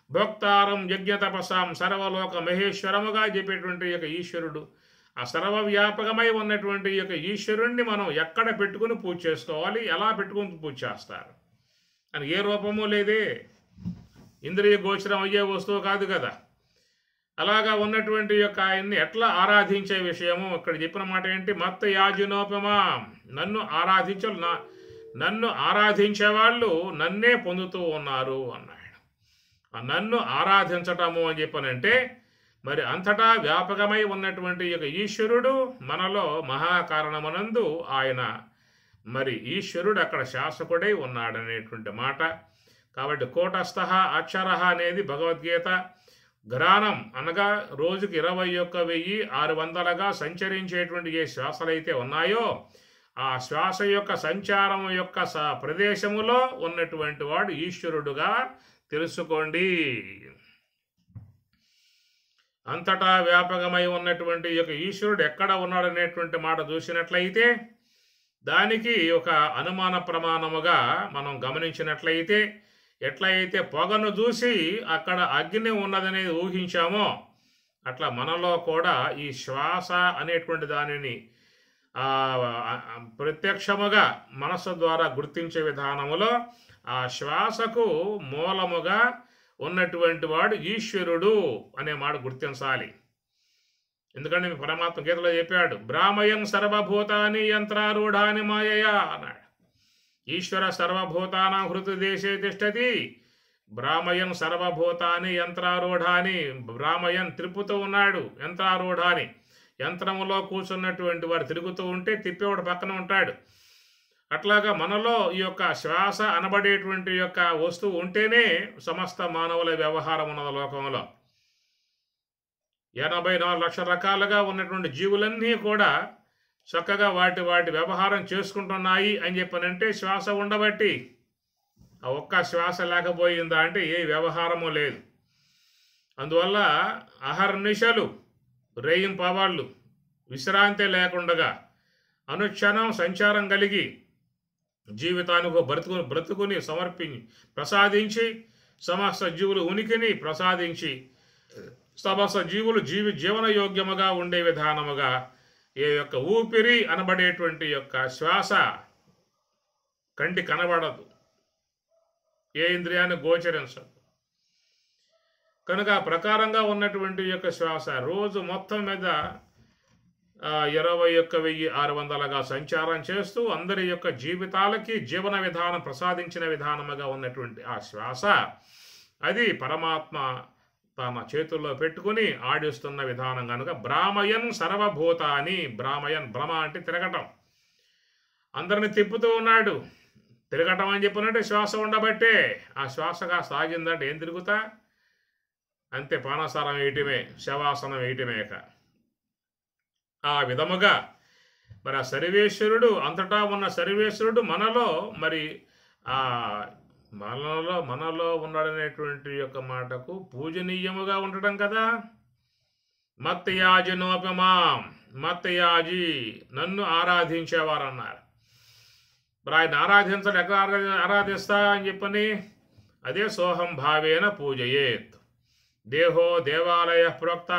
భోక్తారం యజ్ఞతపసాం సర్వలోక మహేశ్వరముగా చెప్పేటువంటి యొక్క ఈశ్వరుడు, ఆ సర్వవ్యాపకమై ఉన్నటువంటి యొక్క ఈశ్వరుణ్ణి మనం ఎక్కడ పెట్టుకుని పూజ చేసుకోవాలి, ఎలా పెట్టుకుని పూజ చేస్తారు అని ఏ రూపము లేదే. ఇంద్రియ గోచరం అయ్యే వస్తువు కాదు కదా. అలాగా ఉన్నటువంటి యొక్క ఆయన్ని ఎట్లా ఆరాధించే విషయము ఇక్కడ చెప్పిన మాట ఏంటి? మత్త యాజునోపమా, నన్ను ఆరాధించేవాళ్ళు నన్నే పొందుతూ ఉన్నారు అన్నాడు. నన్ను ఆరాధించటము అని చెప్పనంటే మరి అంతటా వ్యాపకమై ఉన్నటువంటి యొక్క ఈశ్వరుడు మనలో మహాకారణమునందు ఆయన మరి ఈశ్వరుడు అక్కడ శాసకుడై ఉన్నాడనేటువంటి మాట. కాబట్టి కూటస్థ అక్షర అనేది భగవద్గీత ఘ్రాణం అనగా రోజుకి 21,600గా సంచరించేటువంటి ఏ శ్వాసలైతే ఉన్నాయో ఆ శ్వాస యొక్క సంచారం యొక్క ప్రదేశములో ఉన్నటువంటి వాడు ఈశ్వరుడుగా తెలుసుకోండి. అంతటా వ్యాపకమై ఉన్నటువంటి యొక్క ఈశ్వరుడు ఎక్కడ ఉన్నాడనేటువంటి మాట చూసినట్లయితే దానికి ఒక అనుమాన ప్రమాణముగా మనం గమనించినట్లయితే ఎట్లయితే పొగను చూసి అక్కడ అగ్ని ఉన్నదనేది ఊహించామో అట్లా మనలో కూడా ఈ శ్వాస అనేటువంటి దానిని ప్రత్యక్షముగా మనస్సు ద్వారా గుర్తించే విధానములో ఆ శ్వాసకు మూలముగా ఉన్నటువంటి వాడు ఈశ్వరుడు అనే మాట గుర్తించాలి. ఎందుకంటే పరమాత్మ గీతలో చెప్పాడు, బ్రాహ్మయం సర్వభూతాని యంత్రారూఢాని మాయయా అన్నాడు. ఈశ్వర సర్వభూతానాం హృతుదేశే తిష్టతి బ్రాహ్మయన్ సర్వభూతాని యంత్రారూఢాని. బ్రాహ్మయన్ తిప్పుతూ ఉన్నాడు, యంత్రారూఢాని యంత్రములో కూర్చున్నటువంటి వాడు తిరుగుతూ ఉంటే తిప్పేవాడు పక్కన ఉంటాడు. అట్లాగా మనలో ఈ యొక్క శ్వాస అనబడేటువంటి యొక్క వస్తువు ఉంటేనే సమస్త మానవుల వ్యవహారం ఉన్నది లోకంలో. 84 లక్షల రకాలుగా ఉన్నటువంటి జీవులన్నీ కూడా చక్కగా వాటి వ్యవహారం చేసుకుంటున్నాయి అని చెప్పనంటే శ్వాస ఉండబట్టి. ఆ ఒక్క శ్వాస లేకపోయిందా అంటే ఏ వ్యవహారము లేదు. అందువల్ల అహర్నిశలు రేయింపవాళ్ళు విశ్రాంతి లేకుండగా అనుక్షణం సంచారం కలిగి జీవితానికి బ్రతుకుని ప్రసాదించి సమస్త జీవులు ఉనికిని ప్రసాదించి సమస్త జీవులు జీవన యోగ్యముగా ఉండే విధానముగా ఏ యొక్క ఊపిరి అనబడేటువంటి యొక్క శ్వాస కంటి కనబడదు, ఏ ఇంద్రియాన్ని గోచరించదు. కనుక ఆ ప్రకారంగా ఉన్నటువంటి యొక్క శ్వాస రోజు మొత్తం మీద 21,600గా సంచారం చేస్తూ అందరి యొక్క జీవితాలకి జీవన విధానం ప్రసాదించిన విధానముగా ఉన్నటువంటి ఆ శ్వాస, అది పరమాత్మ తన చేతుల్లో పెట్టుకుని ఆడిస్తున్న విధానం కనుక భ్రామయన్ సర్వభూతాని. భ్రామయన్, భ్రమ అంటే తిరగటం, అందరిని తిప్పుతూ ఉన్నాడు. తిరగటం అని చెప్పినట్టు శ్వాస ఉండబట్టే ఆ శ్వాసగా సాగిందంటే ఏం తిరుగుతా, అంతే పానసారం వేయటమే, శవాసనం వేయటమేక. ఆ విధముగా మరి ఆ సర్వేశ్వరుడు, అంతటా ఉన్న సర్వేశ్వరుడు మనలో మరి మనలో ఉన్నాడనేటువంటి యొక్క మాటకు పూజనీయముగా ఉండటం కదా. మత్తయాజినోపమాం, మత్తయాజి నన్ను ఆరాధించేవారు అన్నారు. మరి ఆయన ఆరాధించడం ఎక్కడ ఆరాధిస్తా అని చెప్పని, అదే సోహం భావేన పూజయేత్. దేహో దేవాలయ ప్రోక్త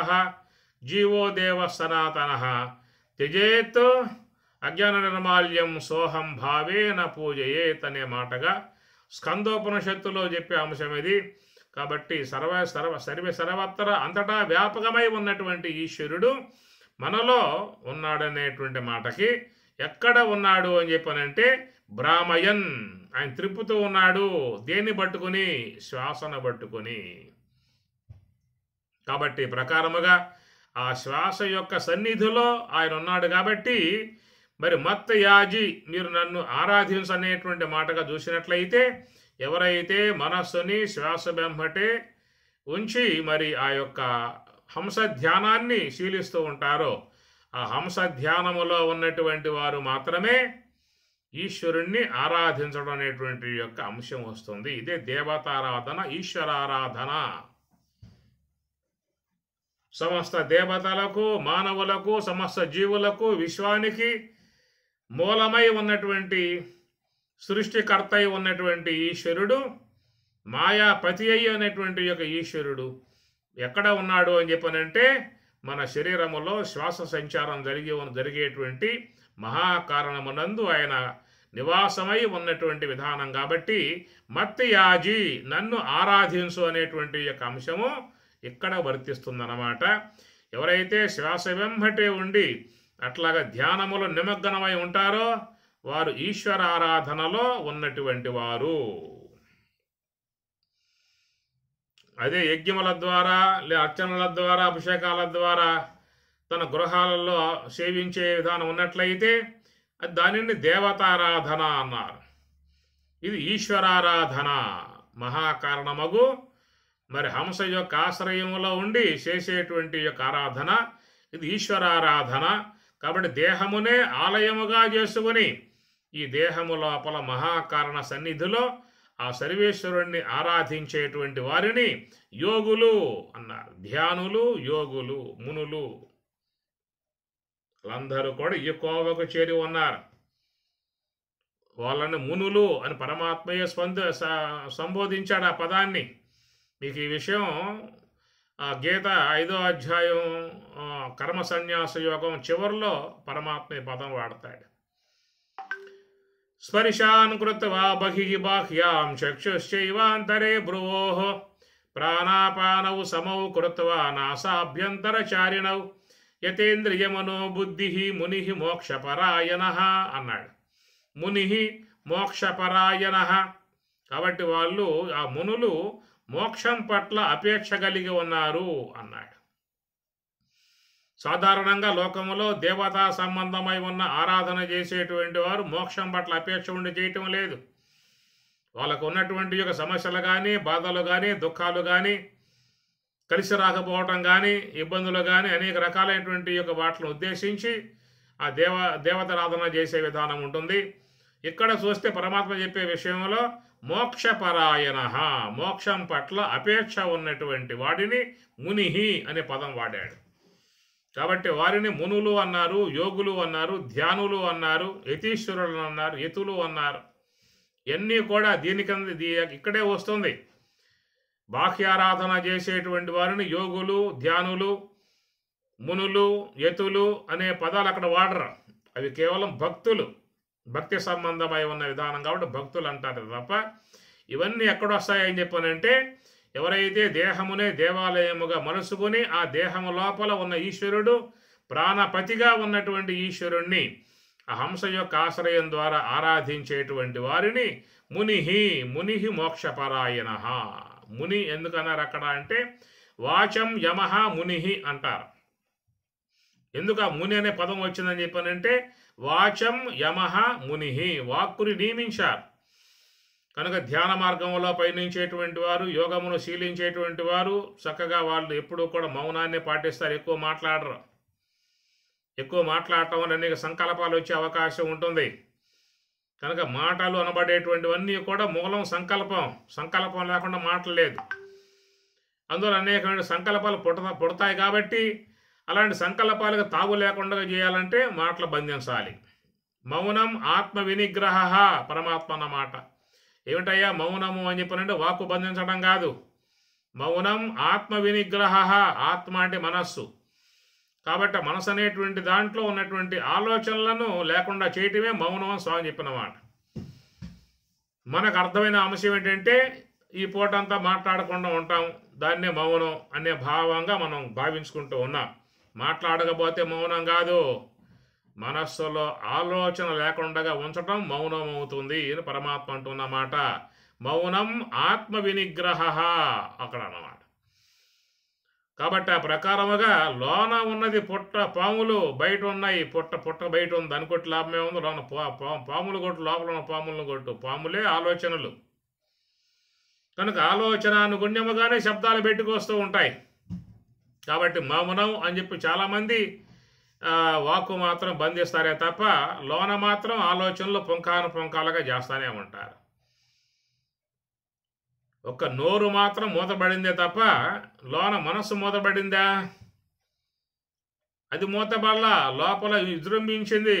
జీవో దేవ సనాతన త్యజేత్ అజ్ఞాన నిర్మాల్యం సోహం భావేన పూజయేత్ అనే మాటగా స్కందోపనిషత్తులో చెప్పే అంశం ఇది. కాబట్టి సర్వత్ర అంతటా వ్యాపకమై ఉన్నటువంటి ఈశ్వరుడు మనలో ఉన్నాడనేటువంటి మాటకి ఎక్కడ ఉన్నాడు అని చెప్పనంటే భ్రామయన్, ఆయన త్రిప్పుతూ ఉన్నాడు. దేన్ని పట్టుకుని? శ్వాసను పట్టుకుని. కాబట్టి ప్రకారముగా ఆ శ్వాస యొక్క సన్నిధిలో ఆయన ఉన్నాడు. కాబట్టి మరి మత్తయాజి, మీరు నన్ను ఆరాధించనేటువంటి మాటగా చూసినట్లయితే, ఎవరైతే మనస్సుని శ్వాస వెంబటే ఉంచి మరి ఆ యొక్క హంస ధ్యానాన్ని శీలిస్తూ ఉంటారో, ఆ హంస ధ్యానములో ఉన్నటువంటి వారు మాత్రమే ఈశ్వరుణ్ణి ఆరాధించడం అనేటువంటి యొక్క అంశం వస్తుంది. ఇదే దేవతారాధన, ఈశ్వరారాధన. సమస్త దేవతలకు, మానవులకు, సమస్త జీవులకు, విశ్వానికి మూలమై ఉన్నటువంటి, సృష్టికర్త అయి ఉన్నటువంటి ఈశ్వరుడు, మాయాపతి అయి అనేటువంటి యొక్క ఈశ్వరుడు ఎక్కడ ఉన్నాడు అని చెప్పనంటే, మన శరీరములో శ్వాస సంచారం జరిగేటువంటి మహాకారణమునందు ఆయన నివాసమై ఉన్నటువంటి విధానం. కాబట్టి మత్తయాజి, నన్ను ఆరాధించు అనేటువంటి యొక్క అంశము ఇక్కడ వర్తిస్తుందన్నమాట. ఎవరైతే శ్వాస వెంబటే ఉండి అట్లాగా ధ్యానములో నిమగ్నమై ఉంటారో వారు ఈశ్వర ఆరాధనలో ఉన్నటువంటి వారు. అదే యజ్ఞముల ద్వారా, అర్చనల ద్వారా, అభిషేకాల ద్వారా తన గృహాలలో సేవించే విధానం ఉన్నట్లయితే దానిని దేవతారాధన అన్నారు. ఇది ఈశ్వరారాధన, మహాకారణమగు మరి హంస యొక్క ఆశ్రయంలో ఉండి చేసేటువంటి యొక్క ఆరాధన, ఇది ఈశ్వరారాధన. కాబట్టి దేహమునే ఆలయముగా చేసుకుని ఈ దేహము లోపల మహాకారణ సన్నిధిలో ఆ సర్వేశ్వరుణ్ణి ఆరాధించేటువంటి వారిని యోగులు అన్నారు. ధ్యానులు, యోగులు, మునులు వాళ్ళందరూ కూడా ఈ కోవకు చేరి ఉన్నారు. వాళ్ళని మునులు అని పరమాత్మయే సంబోధించాడు ఆ పదాన్ని. మీకు ఈ విషయం గీత 5వ అధ్యాయం కర్మ సన్యాస యోగం చివరిలో పరమాత్మ ఈ పదం వాడతాడు. స్పర్శాన్ కృత్వా బహిః బాహ్యాం చక్షుశ్చైవాంతరే భ్రువోః ప్రాణాపానౌ సమౌ కృత్వా నాసాభ్యంతరచారిణౌ యతేంద్రియమనో బుద్ధిః మునిః మోక్షపరాయణః అన్నాడు. మునిః మోక్షపరాయణః. కాబట్టి వాళ్ళు, ఆ మునులు మోక్షం పట్ల అపేక్ష కలిగి ఉన్నారు అన్నాడు. సాధారణంగా లోకములో దేవతా సంబంధమై ఉన్న ఆరాధన చేసేటువంటి వారు మోక్షం పట్ల అపేక్ష ఉండి చేయటం లేదు. వాళ్ళకు ఉన్నటువంటి యొక్క సమస్యలు కానీ, బాధలు కానీ, దుఃఖాలు కానీ, కలిసి రాకపోవటం కానీ, ఇబ్బందులు కానీ అనేక రకాలైనటువంటి యొక్క వాటిని ఉద్దేశించి ఆ దేవతారాధన చేసే విధానం ఉంటుంది. ఇక్కడ చూస్తే పరమాత్మ చెప్పే విషయంలో మోక్షపరాయణ, మోక్షం పట్ల అపేక్ష ఉన్నటువంటి వాడిని మునిహి అనే పదం వాడాడు. కాబట్టి వారిని మునులు అన్నారు, యోగులు అన్నారు, ధ్యానులు అన్నారు, యతీశ్వరులు అన్నారు, యతులు అన్నారు. ఇవన్నీ కూడా ఇక్కడే వస్తుంది. బాహ్యారాధన చేసేటువంటి వారిని యోగులు, ధ్యానులు, మునులు, యతులు అనే పదాలు అక్కడ వాడరు. అవి కేవలం భక్తులు. భక్తి సంబంధమై ఉన్న విధానం కాబట్టి భక్తులు అంటారు తప్ప ఇవన్నీ ఎక్కడొస్తాయని చెప్పానంటే ఎవరైతే దేహమునే దేవాలయముగా మలుసుకుని ఆ దేహము లోపల ఉన్న ఈశ్వరుడు ప్రాణపతిగా ఉన్నటువంటి ఈశ్వరుణ్ణి ఆ హంస యొక్క ఆశ్రయం ద్వారా ఆరాధించేటువంటి వారిని ముని మోక్షపరాయణ. ముని ఎందుకన్నారు అక్కడ అంటే వాచం యమః ముని అంటారు. ఎందుకు ఆ ముని అనే పదం వచ్చిందని చెప్పానంటే వాచం యమః ముని, వాక్కుని నియమించారు కనుక ధ్యాన మార్గంలో పయనించేటువంటి వారు, యోగమును శీలించేటువంటి వారు చక్కగా వాళ్ళు ఎప్పుడూ కూడా మౌనాన్ని పాటిస్తారు, ఎక్కువ మాట్లాడరు. ఎక్కువ మాట్లాడటం వల్ల అనేక సంకల్పాలు వచ్చే అవకాశం ఉంటుంది కనుక మాటలు అనబడేటువంటివన్నీ కూడా మూలం సంకల్పం. సంకల్పం లేకుండా మాటలు లేదు. అందువల్ల అనేకమైన సంకల్పాలు పుడతాయి కాబట్టి అలాంటి సంకల్పాలకు తావు లేకుండా చేయాలంటే మాటలు బంధించాలి. మౌనం ఆత్మ వినిగ్రహ, పరమాత్మ అన్నమాట. ఏమిటయ్యా మౌనము అని చెప్పానంటే వాక్కు బంధించడం కాదు. మౌనం ఆత్మ వినిగ్రహ, ఆత్మ అంటే మనస్సు. కాబట్టి మనసు అనేటువంటి దాంట్లో ఉన్నటువంటి ఆలోచనలను లేకుండా చేయటమే మౌనం అని స్వామి చెప్పిన మాట. మనకు అర్థమైన అంశం ఏంటంటే ఈ పూటంతా మాట్లాడకుండా ఉంటాం, దాన్నే మౌనం అనే భావంగా మనం భావించుకుంటూ ఉన్నాం. మాట్లాడకపోతే మౌనం కాదు, మనస్సులో ఆలోచన లేకుండా ఉంచటం మౌనం అవుతుంది అని పరమాత్మ అంటున్నమాట. మౌనం ఆత్మ వినిగ్రహ అక్కడ అన్నమాట. కాబట్టి ఆ ప్రకారముగా లోన ఉన్నది పుట్ట పాములు, బయట ఉన్నాయి పుట్ట బయట ఉంది అనుకోటి లాభమే ఉంది. లోన పాములు కొట్టు, లోపల ఉన్న పాములను కొట్టు. పాములే ఆలోచనలు కనుక ఆలోచన అనుగుణ్యముగానే శబ్దాలు పెట్టుకొస్తూ ఉంటాయి. కాబట్టి మౌనం అని చెప్పి చాలామంది వాక్కు మాత్రం బంధిస్తారే తప్ప లోన మాత్రం ఆలోచనలు పుంకాలుగా చేస్తూనే ఉంటారు. ఒక్క నోరు మాత్రం మూతబడిందే తప్ప లోన మనస్సు మూతబడిందా? అది మూతబడలా, లోపల విజృంభించింది,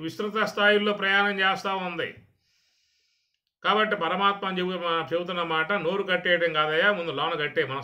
విస్తృత స్థాయిలో ప్రయాణం చేస్తూ ఉంది. కాబట్టి పరమాత్మ చెబుతున్న మాట నోరు కట్టేయడం కాదయ్యా, ముందు లోన కట్టే మనసు.